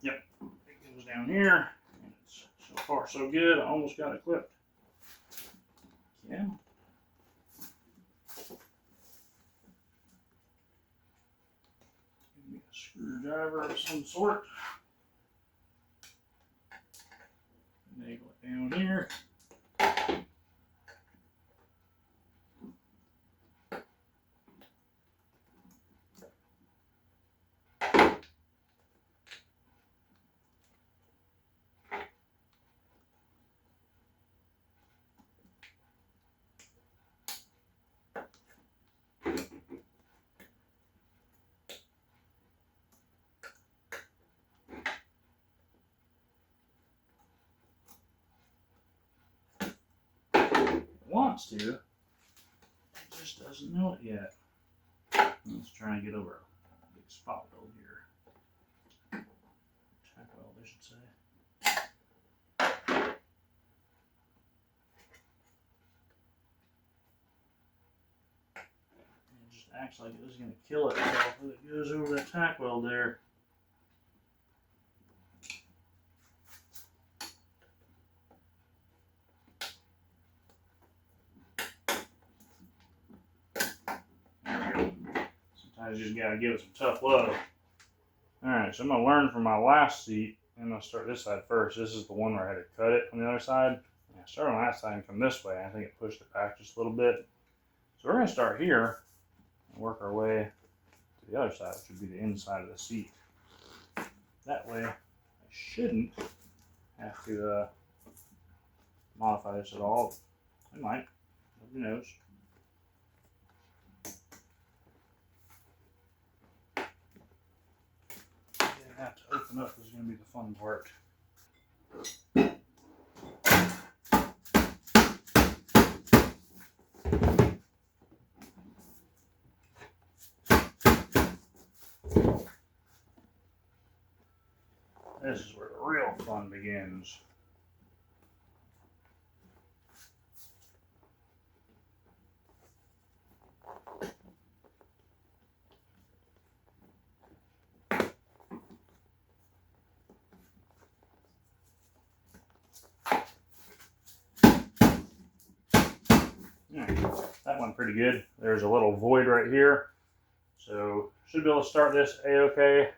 Yep, it goes down here. And it's so far so good. I almost got it clipped. Yeah. Screwdriver of some sort. Nail it down here. Wants to, it just doesn't know it yet. Let's try and get over a big spot weld here. Tack weld, I should say. It just acts like it was going to kill itself if it goes over that tack weld there. Sometimes you just gotta give it some tough love. Alright, so I'm gonna learn from my last seat. I'm gonna start this side first. This is the one where I had to cut it on the other side. I started on that side and come this way. I think it pushed it back just a little bit. So we're gonna start here and work our way to the other side, which would be the inside of the seat. That way, I shouldn't have to modify this at all. I might. Who knows? Have to open up is going to be the fun part. This is where the real fun begins. That went pretty good. There's a little void right here. So should be able to start this a-okay.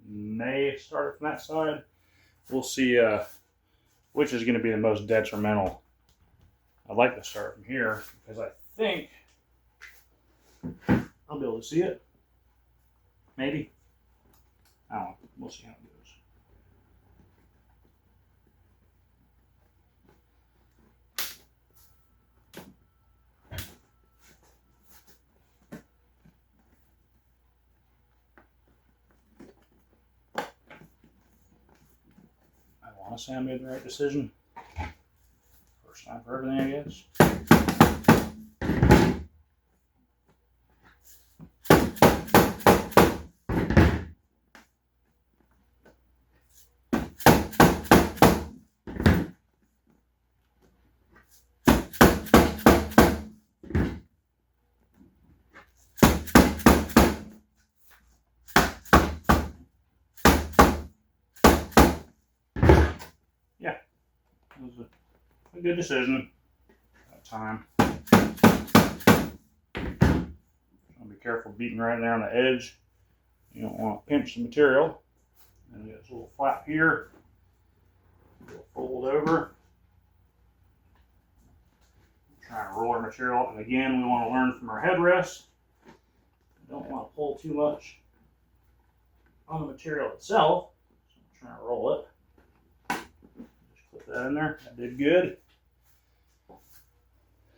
May start it from that side. We'll see which is going to be the most detrimental. I'd like to start from here because I think I'll be able to see it. Maybe. I don't know. We'll see how it goes. I want to say I made the right decision. First time for everything, I guess. It was a good decision at that time. Be careful beating right there on the edge. You don't want to pinch the material. And we got this little flap here. We'll fold over. Try our roller material. And again, we want to learn from our headrest. We don't want to pull too much on the material itself. So I'm trying to roll it. Just put that in there. That did good.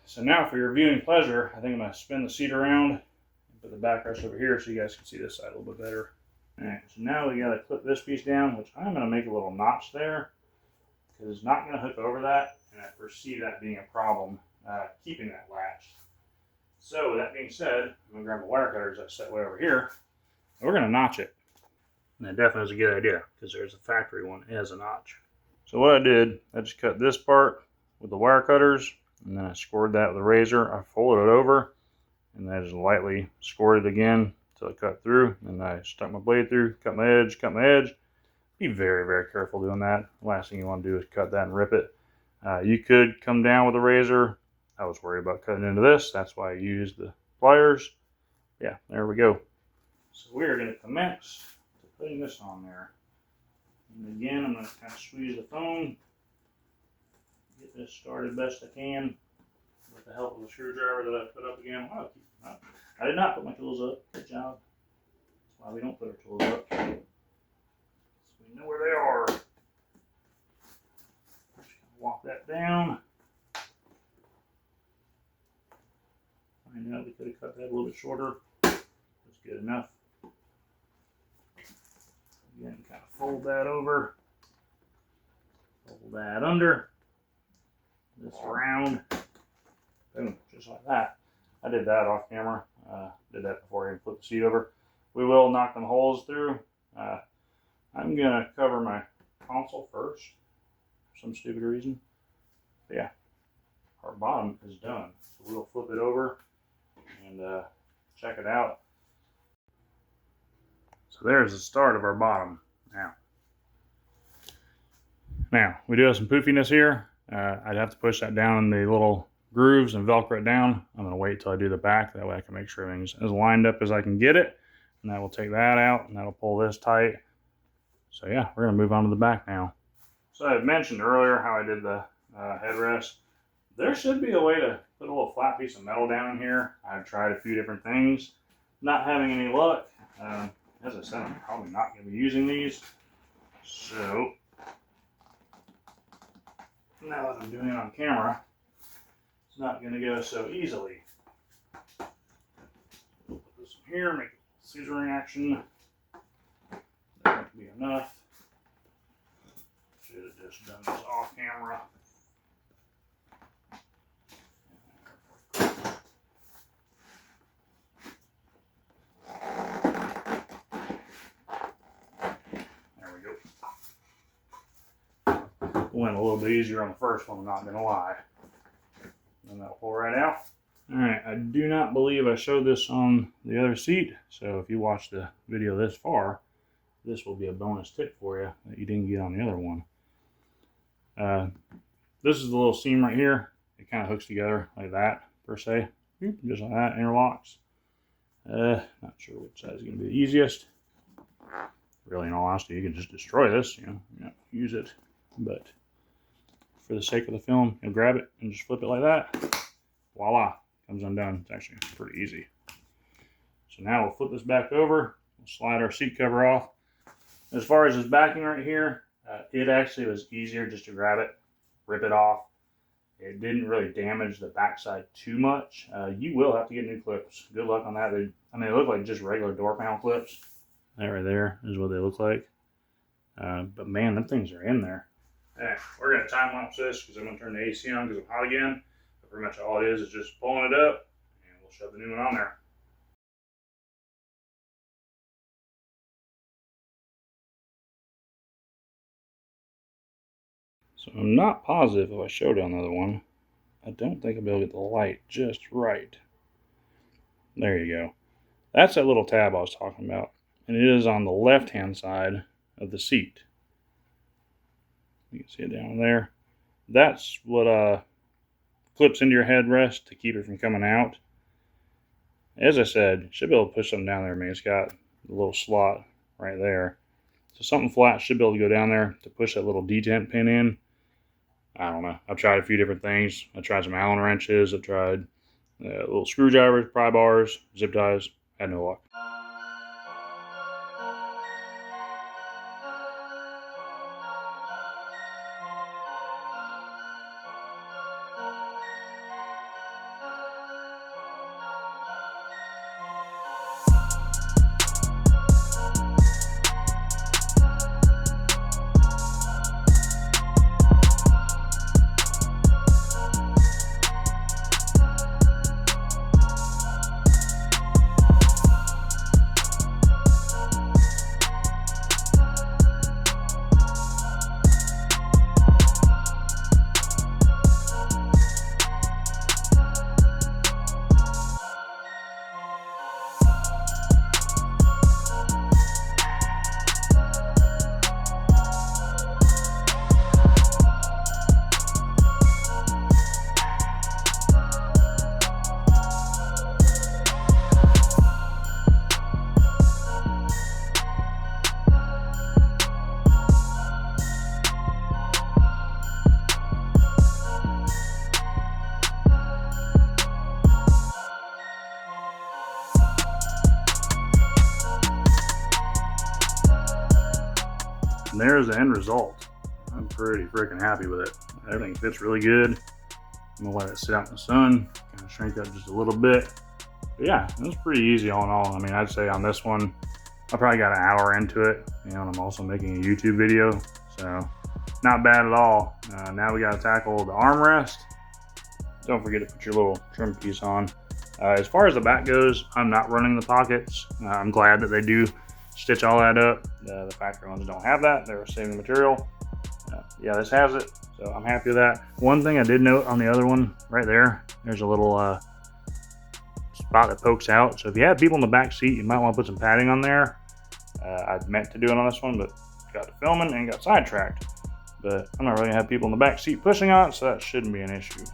So now for your viewing pleasure, I think I'm going to spin the seat around and put the backrest over here so you guys can see this side a little bit better. Alright, so now we got to clip this piece down, which I'm going to make a little notch there because it's not going to hook over that, and I foresee that being a problem keeping that latched. So with that being said, I'm going to grab my wire cutters I set way over here, and we're going to notch it. And that definitely is a good idea because there's a factory one that has a notch. So what I did, I just cut this part with the wire cutters, and then I scored that with a razor. I folded it over, and then I just lightly scored it again until it cut through. And I stuck my blade through, cut my edge. Be very, very careful doing that. The last thing you want to do is cut that and rip it. You could come down with a razor. I was worried about cutting into this. That's why I used the pliers. Yeah, there we go. So we are going to commence to putting this on there. And again, I'm going to kind of squeeze the foam. Get this started best I can with the help of the screwdriver that I put up again. Oh, I did not put my tools up. Good job. That's why we don't put our tools up. So we know where they are. Just walk that down. Find out we could have cut that a little bit shorter. That's good enough. Again, kind of fold that over. Fold that under. This around. Boom, just like that. I did that off camera. Did that before I even flipped the seat over. We will knock them holes through. I'm going to cover my console first for some stupid reason. But yeah, our bottom is done. So we'll flip it over and check it out. So there's the start of our bottom. Now we do have some poofiness here. I'd have to push that down in the little grooves and Velcro it down. I'm going to wait till I do the back. That way I can make sure everything's as lined up as I can get it. And that will take that out and that'll pull this tight. So yeah, we're going to move on to the back now. So I had mentioned earlier how I did the headrest. There should be a way to put a little flat piece of metal down in here. I've tried a few different things. Not having any luck. As I said, I'm probably not going to be using these. So now that I'm doing it on camera, it's not going to go so easily. We'll put this in here, make a scissoring action. That might be enough. Should have just done this off camera. There we go. Went a little bit easier on the first one, I'm not going to lie. And that'll pull right out. Alright, I do not believe I showed this on the other seat, so if you watch the video this far, this will be a bonus tip for you that you didn't get on the other one. This is the little seam right here. It kind of hooks together like that, per se. Just like that, interlocks. Not sure which side is going to be the easiest. Really, in all honesty, you can just destroy this, you know, use it. But for the sake of the film, you'll grab it and just flip it like that. Voila, comes undone. It's actually pretty easy. So now we'll flip this back over. We'll slide our seat cover off. As far as this backing right here, it actually was easier just to grab it, rip it off. It didn't really damage the backside too much. You will have to get new clips. Good luck on that. They look like just regular door panel clips. That right there is what they look like. But man, them things are in there. Hey, we're going to time lapse this because I'm going to turn the AC on because I'm hot again. But pretty much all it is just pulling it up and we'll shove the new one on there. So I'm not positive if I showed it on the other one. I don't think I'll be able to get the light just right. There you go. That's that little tab I was talking about. And it is on the left-hand side of the seat. You can see it down there. That's what clips into your headrest to keep it from coming out. As I said, you should be able to push something down there. I mean, it's got a little slot right there. So something flat should be able to go down there to push that little detent pin in. I don't know. I've tried a few different things. I tried some Allen wrenches. I tried little screwdrivers, pry bars, zip ties. Had no luck. And there's the end result. I'm pretty freaking happy with it. Everything fits really good. I'm gonna let it sit out in the sun, kind of shrink up just a little bit. But yeah, it was pretty easy all in all. I mean, I'd say on this one, I probably got an hour into it. You know, and I'm also making a YouTube video, so not bad at all. Now we gotta tackle the armrest. Don't forget to put your little trim piece on. As far as the back goes, I'm not running the pockets. I'm glad that they do stitch all that up. The factory ones don't have that. They're saving material. Yeah, this has it, so I'm happy with that. One thing I did note on the other one, right there, there's a little spot that pokes out. So if you have people in the back seat, you might want to put some padding on there. I meant to do it on this one, but got to filming and got sidetracked. But I'm not really gonna have people in the back seat pushing on it, so that shouldn't be an issue.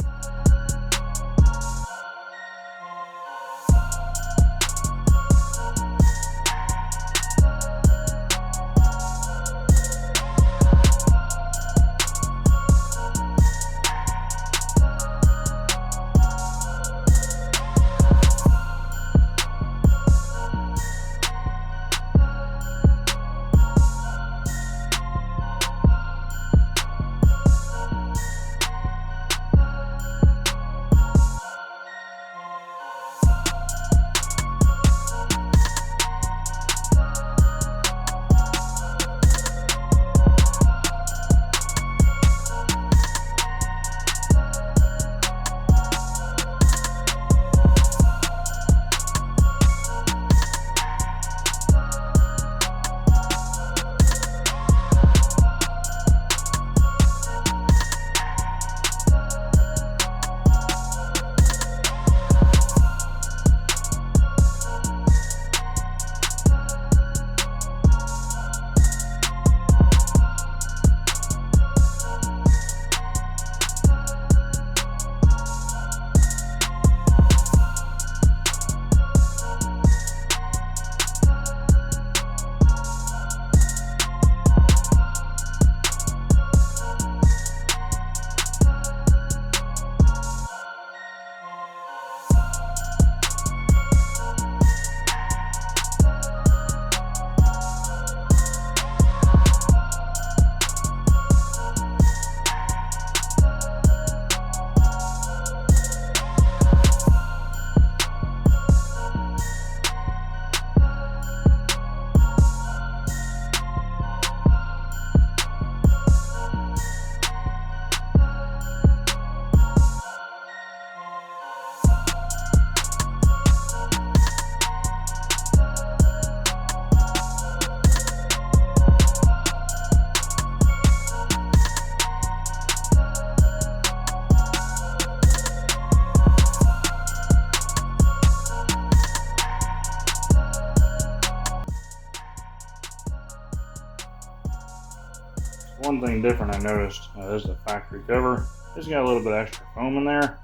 One thing different I noticed, this is a factory cover. It's got a little bit extra foam in there.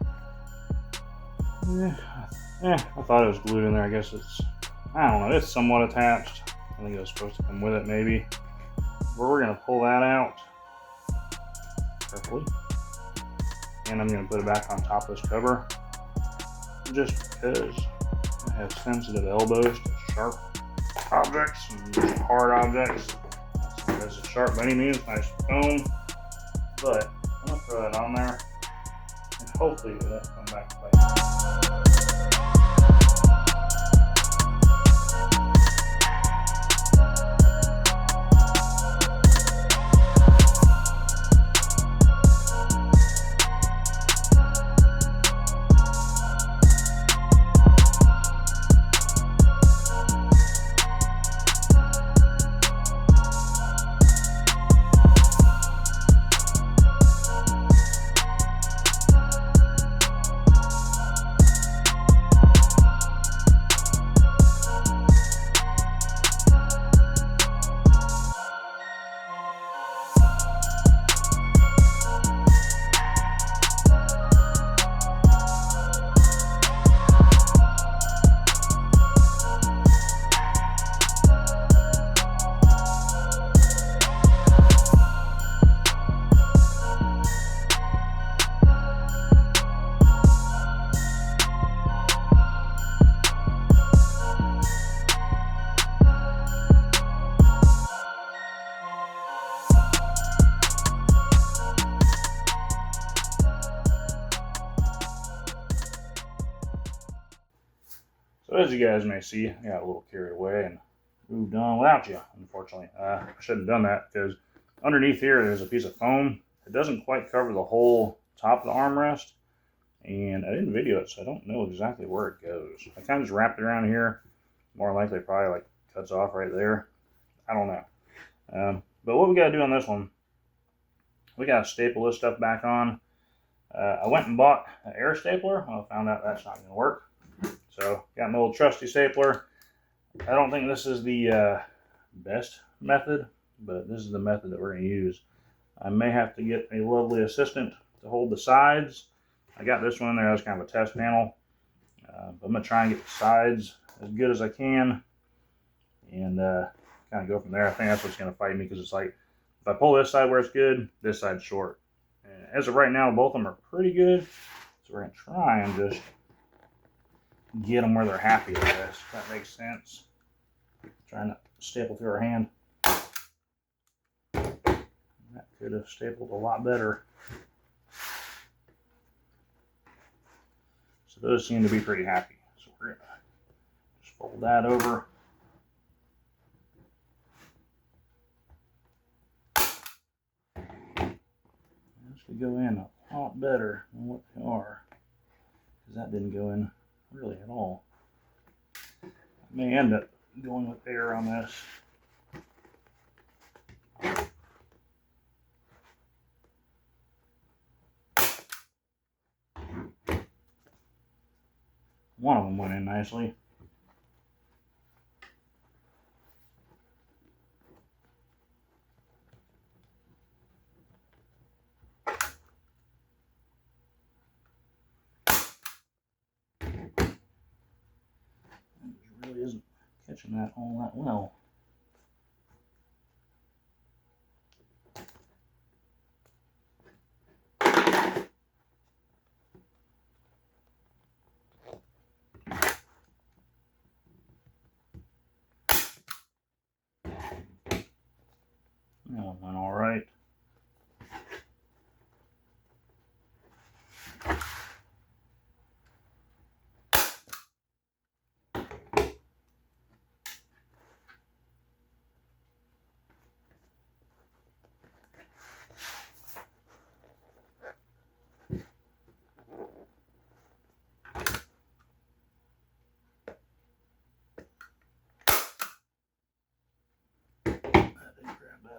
I thought it was glued in there. I guess it's, I don't know, it's somewhat attached. I think it was supposed to come with it maybe. But we're gonna pull that out carefully. And I'm going to put it back on top of this cover just because I have sensitive elbows to sharp objects and hard objects. This is sharp by any means, nice foam, but I'm going to throw that on there and hopefully it won't come back to bite. So as you guys may see, I got a little carried away and moved on without you, unfortunately. I shouldn't have done that because underneath here there's a piece of foam. It doesn't quite cover the whole top of the armrest, and I didn't video it, so I don't know exactly where it goes. I kind of just wrapped it around here. More likely probably like cuts off right there. I don't know. But what we got to do on this one, we got to staple this stuff back on. I went and bought an air stapler. Well, I found out that's not going to work. So, got my old trusty stapler. I don't think this is the best method, but this is the method that we're going to use. I may have to get a lovely assistant to hold the sides. I got this one in there as kind of a test panel. But I'm going to try and get the sides as good as I can and kind of go from there. I think that's what's going to fight me because it's like, if I pull this side where it's good, this side's short. And as of right now, both of them are pretty good. So we're going to try and just get them where they're happy with this, if that makes sense. Trying to staple through our hand. That could have stapled a lot better. So those seem to be pretty happy. So we're gonna just fold that over. This could go in a lot better than what they are, because that didn't go in really at all. I may end up going with air on this. One of them went in nicely. Really isn't catching that all that well. That one went all right.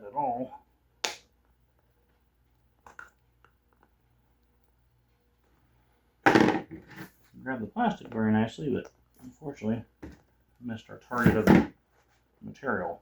At all. Grabbed the plastic very nicely, but unfortunately missed our target of the material.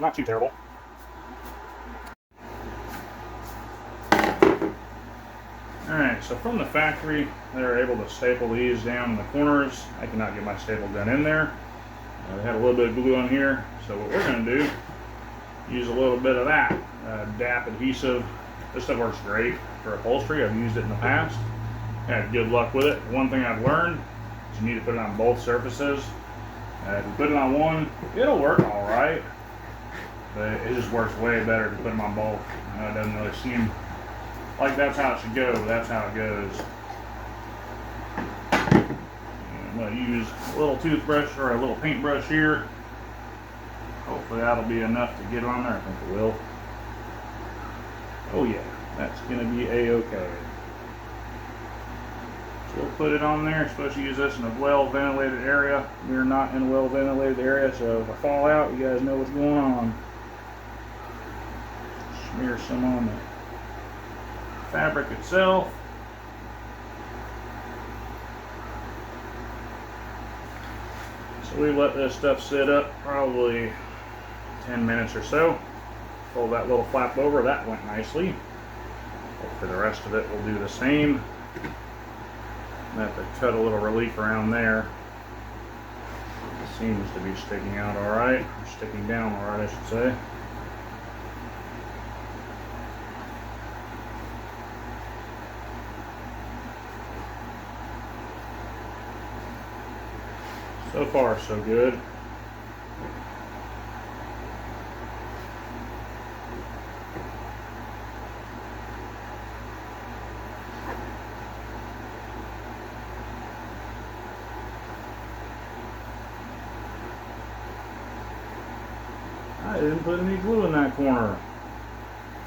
not too terrible. Alright, so from the factory, they're able to staple these down in the corners. I cannot get my staple gun in there. They had a little bit of glue on here, so what we're going to do, use a little bit of that DAP adhesive. This stuff works great for upholstery. I've used it in the past. Had good luck with it. One thing I've learned is you need to put it on both surfaces. If you put it on one, it'll work alright, but it just works way better to put them on both. I know it doesn't really seem like that's how it should go, but that's how it goes. I'm going to use a little toothbrush or a little paintbrush here. Hopefully that'll be enough to get on there. I think it will. Oh yeah, that's going to be a-okay. So we'll put it on there. Supposed to use this in a well-ventilated area. We're not in a well-ventilated area, so if I fall out, you guys know what's going on. Smear some on the fabric itself. So we let this stuff sit up probably 10 minutes or so. Fold that little flap over. That went nicely. For the rest of it, we'll do the same. I have to cut a little relief around there. It seems to be sticking out alright, or sticking down alright, I should say. So far, so good. I didn't put any glue in that corner.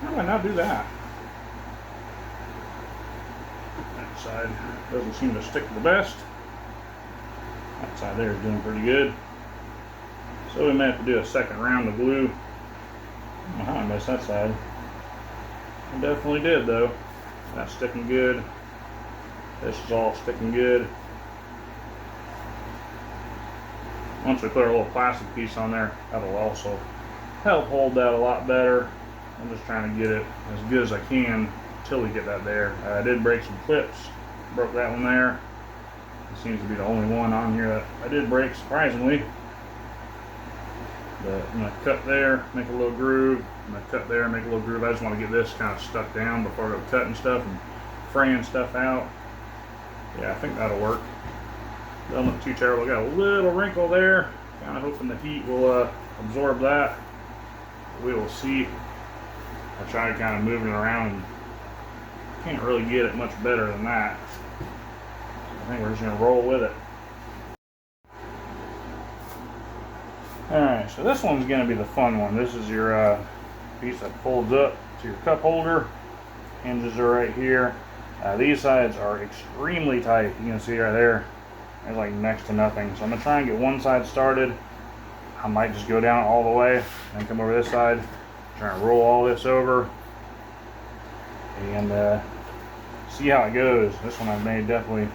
How did I not do that? That side doesn't seem to stick the best. That side there is doing pretty good. So we may have to do a second round of glue. I don't know how I missed that side. I definitely did though. That's sticking good. This is all sticking good. Once we put our little plastic piece on there, that'll also help hold that a lot better. I'm just trying to get it as good as I can until we get that there. I did break some clips. Broke that one there. It seems to be the only one on here that I did break, surprisingly. But I'm going to cut there, make a little groove. I'm going to cut there, make a little groove. I just want to get this kind of stuck down before I go cutting stuff and fraying stuff out. Yeah, I think that'll work. Doesn't look too terrible. Got a little wrinkle there. Kind of hoping the heat will absorb that. We will see. I tried kind of moving it around and can't really get it much better than that. I think we're just going to roll with it. Alright, so this one's going to be the fun one. This is your piece that folds up to your cup holder. Hinges are right here. These sides are extremely tight. You can see right there, there's like next to nothing. So I'm going to try and get one side started. I might just go down all the way and come over this side. Try and roll all this over. And see how it goes. This one I may definitely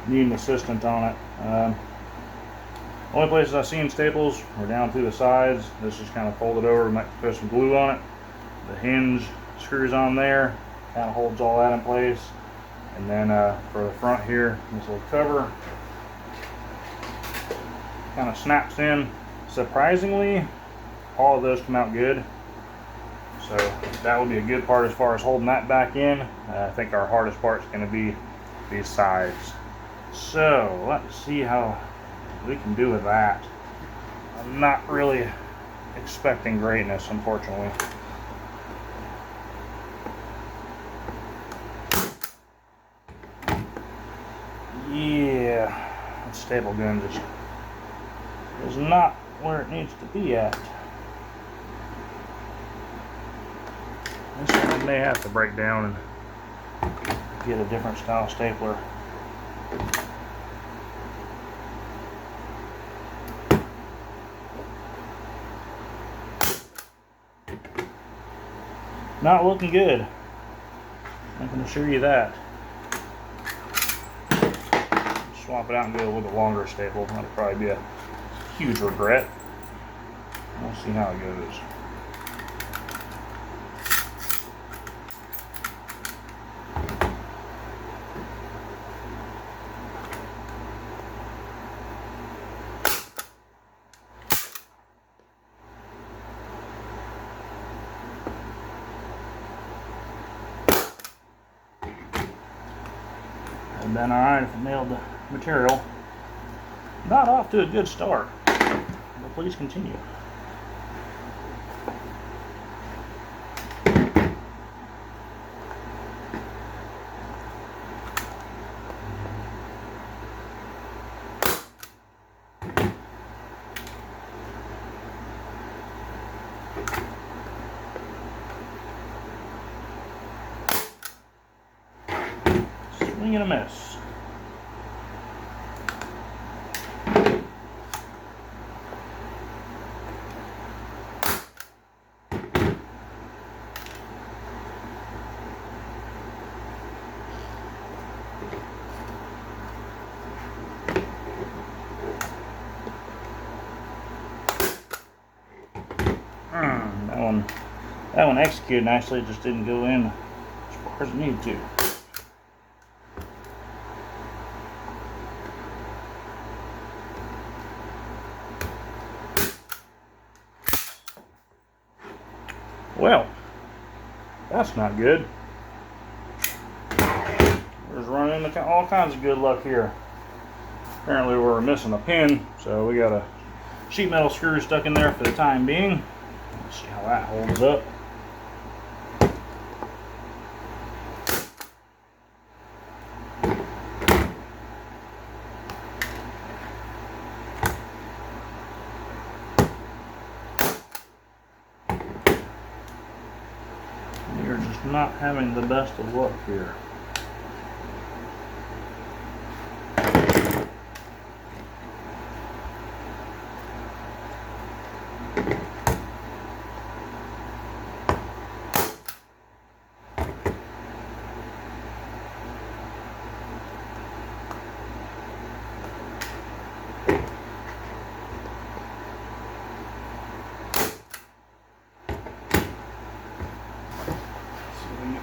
need an assistant on it. Only places I've seen staples were down through the sides. This is kind of folded over, might put some glue on it. The hinge screws on there, kind of holds all that in place. And then for the front here, this little cover kind of snaps in. Surprisingly, all of those come out good. So that will be a good part as far as holding that back in. I think our hardest part is going to be these sides. So let's see how we can do with that. I'm not really expecting greatness, unfortunately. Yeah, that staple gun just is not where it needs to be at. This one I may have to break down and get a different style stapler. Not looking good. I can assure you that. Swap it out and go a little bit longer staple. That'll probably be a huge regret. We'll see how it goes. have been alright if it nailed the material. Not off to a good start, but please continue. Swing and a miss. That one executed nicely, it just didn't go in as far as it needed to. Well, that's not good. We're just running into all kinds of good luck here. Apparently we're missing a pin, so we got a sheet metal screw stuck in there for the time being. Let's see how that holds up. We're just not having the best of luck here.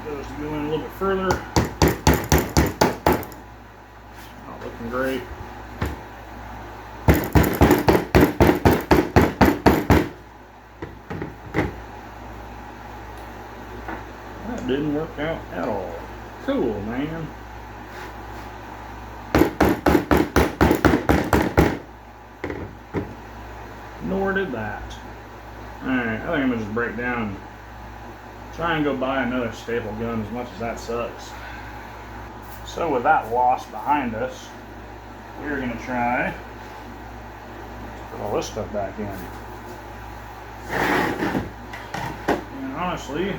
Those to go in a little bit further. Not looking great. That didn't work out at all. Cool, man. Nor did that. Alright, I think I'm gonna just break down. Try and go buy another staple gun, as much as that sucks. So with that loss behind us, we're going to try to put all this stuff back in. And honestly,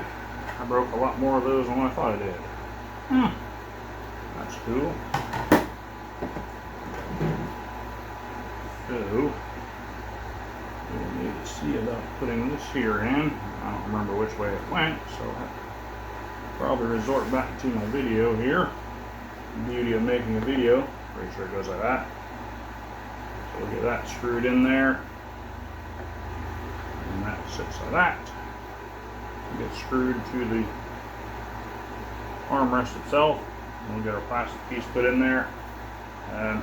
I broke a lot more of those than I thought I did. That's cool. So, we'll need to see about putting this here in. I don't remember which way it went, so I'll probably resort back to my video here. The beauty of making a video. Pretty sure it goes like that. So we'll get that screwed in there. And that sits like that. We'll get screwed to the armrest itself. And we'll get our plastic piece put in there. And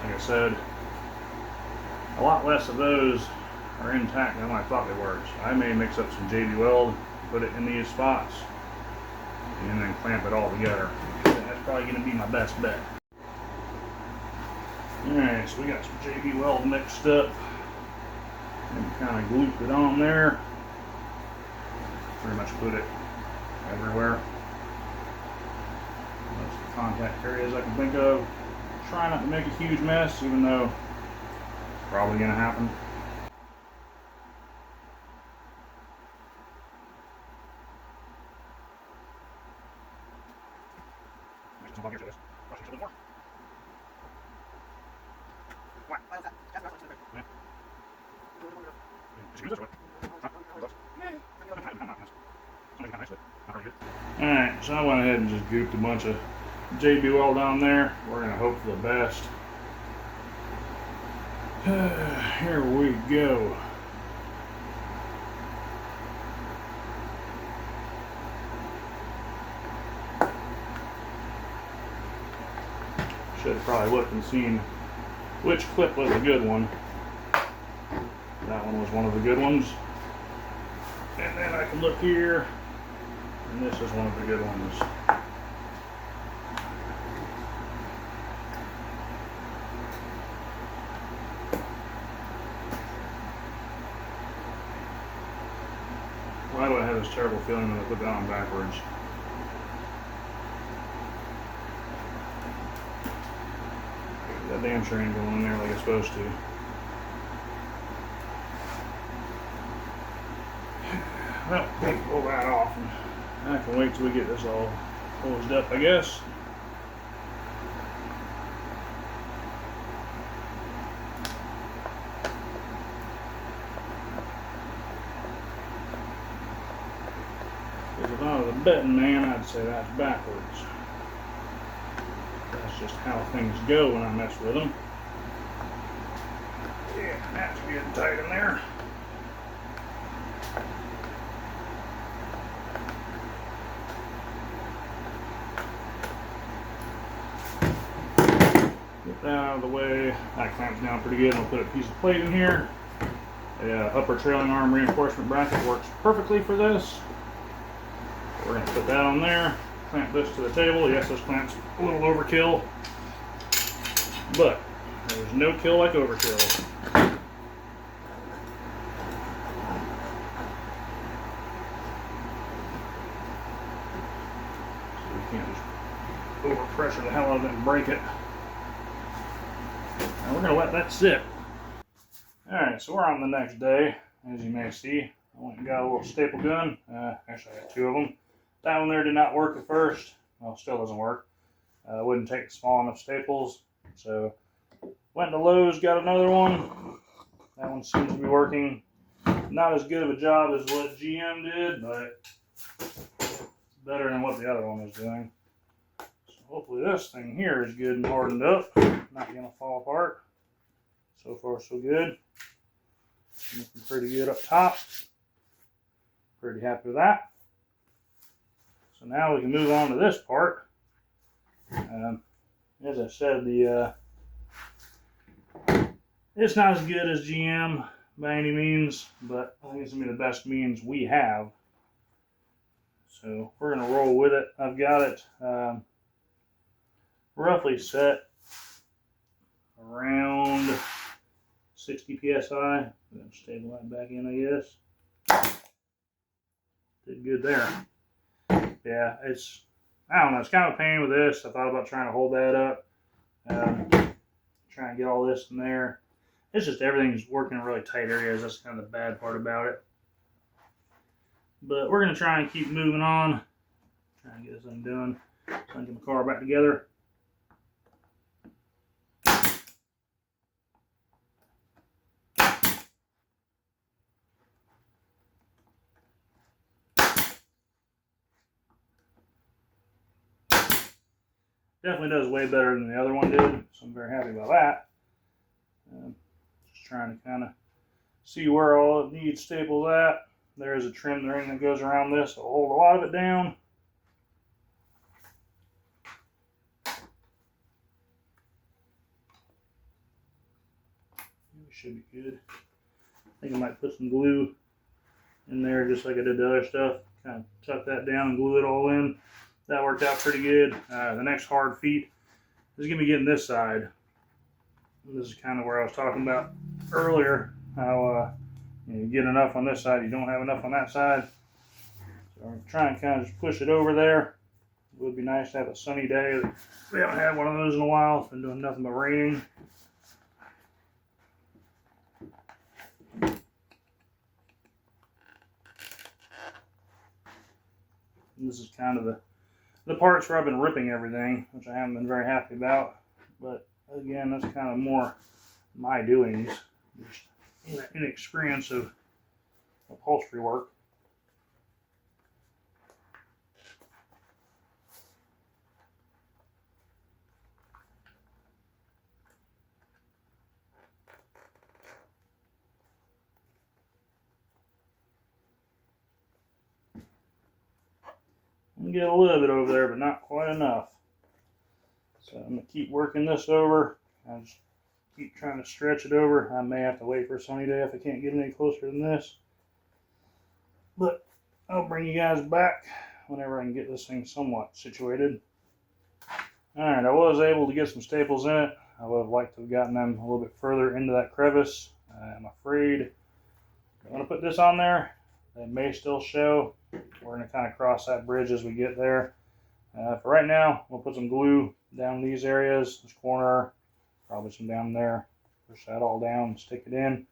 like I said, a lot less of those are intact than I thought they were. So I may mix up some JB Weld, put it in these spots, and then clamp it all together. That's probably going to be my best bet. Alright, so we got some JB Weld mixed up and kind of glooped it on there. Pretty much put it everywhere. Most of the contact areas I can think of. Try not to make a huge mess, even though it's probably going to happen. Alright, so I went ahead and just gooped a bunch of JB Weld on there. We're going to hope for the best. Here we go. Should have probably looked and seen which clip was a good one. That one was one of the good ones. And then I can look here, and this is one of the good ones. Why do I have this terrible feeling when I put that on backwards? That damn sure ain't going in there like it's supposed to. Well, we can pull that off, and I can wait till we get this all closed up, I guess. Because if I was a betting man, I'd say that's backwards. That's just how things go when I mess with them. Yeah, that's getting tight in there. Get that out of the way. That clamps down pretty good. I'll put a piece of plate in here. The upper trailing arm reinforcement bracket works perfectly for this. We're going to put that on there. Clamp this to the table. Yes, this clamp's a little overkill, but there's no kill like overkill. So we can't just overpressure the hell out of it and break it. And we're going to let that sit. Alright, so we're on the next day. As you may see, I went and got a little staple gun. Actually, I got two of them. That one there did not work at first. Well, still doesn't work. Wouldn't take small enough staples. So, went to Lowe's, got another one. That one seems to be working. Not as good of a job as what GM did, but better than what the other one was doing. So hopefully this thing here is good and hardened up. Not going to fall apart. So far, so good. Looking pretty good up top. Pretty happy with that. So now we can move on to this part. As I said, it's not as good as GM by any means, but I think it's going to be the best means we have. So we're going to roll with it. I've got it roughly set around 60 psi. I'm going to stabilize back in, I guess. Did good there. Yeah, I don't know, it's kind of a pain with this. I thought about trying to hold that up, trying to get all this in there. It's just everything's working in really tight areas. That's kind of the bad part about it. But we're going to try and keep moving on. Try and get this thing done so I can get my car back together. Definitely does way better than the other one did, so I'm very happy about that. Just trying to kind of see where all it needs staples at. There is a trim ring that goes around this, so it'll hold a lot of it down. It should be good. I think I might put some glue in there just like I did the other stuff. Kind of tuck that down and glue it all in. That worked out pretty good. The next hard feat is going to be getting this side. And this is kind of where I was talking about earlier, how you get enough on this side, you don't have enough on that side. So I'm trying to kind of just push it over there. It would be nice to have a sunny day. We haven't had one of those in a while. It's been doing nothing but raining. And this is kind of the parts where I've been ripping everything, which I haven't been very happy about. But again, that's kind of more my doings, just inexperience of upholstery work. Get a little bit over there, but not quite enough. So I'm going to keep working this over. I just keep trying to stretch it over. I may have to wait for a sunny day if I can't get any closer than this. But I'll bring you guys back whenever I can get this thing somewhat situated. Alright, I was able to get some staples in it. I would have liked to have gotten them a little bit further into that crevice. I'm afraid I'm going to put this on there. They may still show. We're going to kind of cross that bridge as we get there. For right now, we'll put some glue down these areas, this corner, probably some down there. Push that all down, stick it in,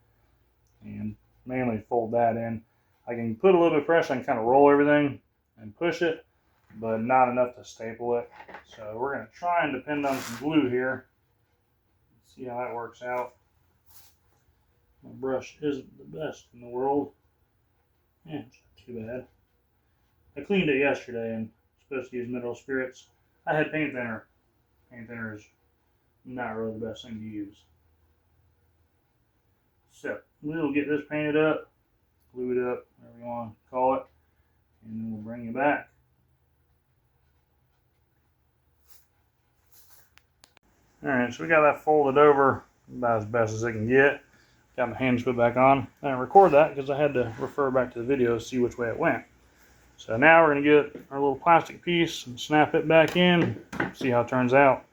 and mainly fold that in. I can put a little bit of pressure and kind of roll everything and push it, but not enough to staple it. So we're going to try and depend on some glue here. See how that works out. My brush isn't the best in the world. Yeah, it's not too bad. I cleaned it yesterday and supposed to use mineral spirits. I had paint thinner. Paint thinner is not really the best thing to use. So we'll get this painted up, glued up, whatever you want to call it, and then we'll bring it back. Alright, so we got that folded over about as best as it can get. Got my hinge put back on. I didn't record that because I had to refer back to the video to see which way it went. So now we're going to get our little plastic piece and snap it back in, see how it turns out.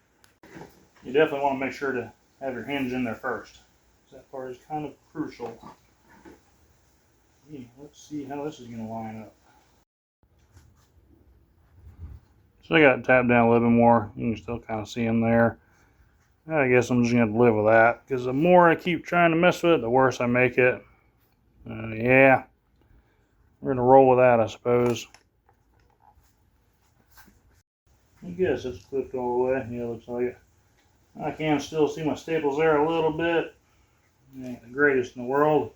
You definitely want to make sure to have your hinge in there first. That part is kind of crucial. Yeah, let's see how this is going to line up. So I got it tapped down a little bit more. You can still kind of see them there. I guess I'm just going to have to live with that, because the more I keep trying to mess with it, the worse I make it. Yeah, we're going to roll with that, I suppose. I guess it's clipped all the way. Yeah, looks like it. I can still see my staples there a little bit. Ain't the greatest in the world.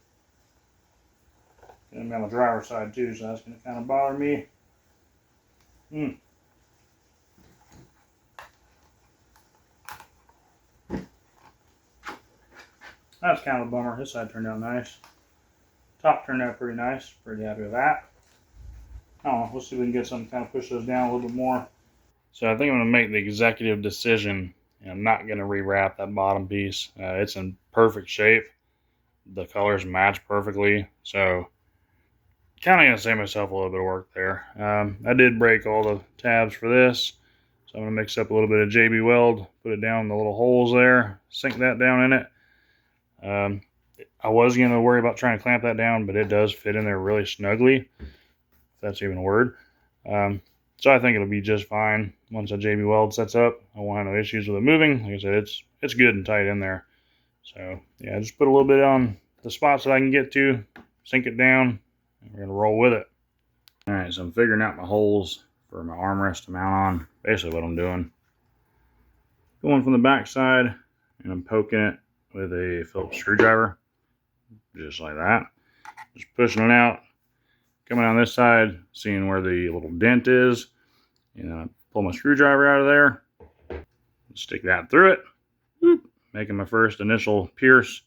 And I'm on the driver's side too, so that's going to kind of bother me. That's kind of a bummer. This side turned out nice. Top turned out pretty nice. Pretty happy with that. I don't know. We'll see if we can get something kind of push those down a little bit more. So I think I'm going to make the executive decision. I'm not going to rewrap that bottom piece. It's in perfect shape. The colors match perfectly. So kind of going to save myself a little bit of work there. I did break all the tabs for this. So I'm going to mix up a little bit of JB Weld. Put it down in the little holes there. Sink that down in it. I was going to worry about trying to clamp that down, but it does fit in there really snugly. If that's even a word. So I think it'll be just fine once that JB Weld sets up. I won't have no issues with it moving. Like I said, it's good and tight in there. So yeah, just put a little bit on the spots that I can get to, sink it down, and we're gonna roll with it. All right, so I'm figuring out my holes for my armrest to mount on. Basically what I'm doing. Going from the back side, and I'm poking it with a Phillips screwdriver, just like that. Just pushing it out. Coming on this side, seeing where the little dent is, and then I pull my screwdriver out of there, stick that through it, making my first initial pierce.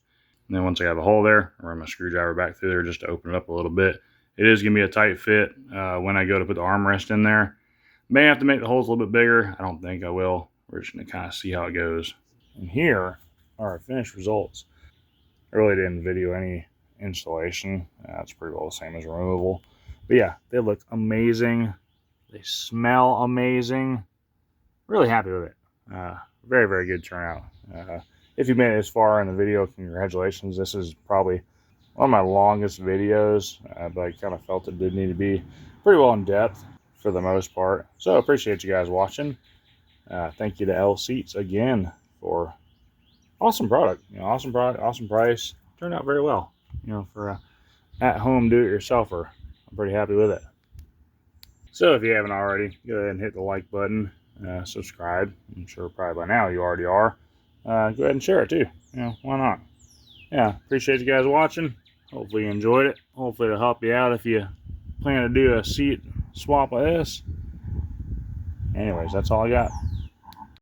And then once I have a hole there, I run my screwdriver back through there just to open it up a little bit. It is going to be a tight fit when I go to put the armrest in there. May have to make the holes a little bit bigger. I don't think I will. We're just going to kind of see how it goes. And here are our finished results. I really didn't video any installation. It's pretty well the same as removable. But yeah, they look amazing. They smell amazing. Really happy with it. Very, very good turnout. If you made it this far in the video, congratulations. This is probably one of my longest videos, but I kind of felt it did need to be pretty well in depth for the most part. So I appreciate you guys watching. Thank you to L Seats again for awesome product. Awesome product, awesome price. Turned out very well. For a at-home do-it-yourselfer. I'm pretty happy with it. So if you haven't already, go ahead and hit the like button. Subscribe. I'm sure probably by now you already are. Go ahead and share it too. Why not? Yeah, appreciate you guys watching. Hopefully you enjoyed it. Hopefully it'll help you out if you plan to do a seat swap like this. Anyways, that's all I got.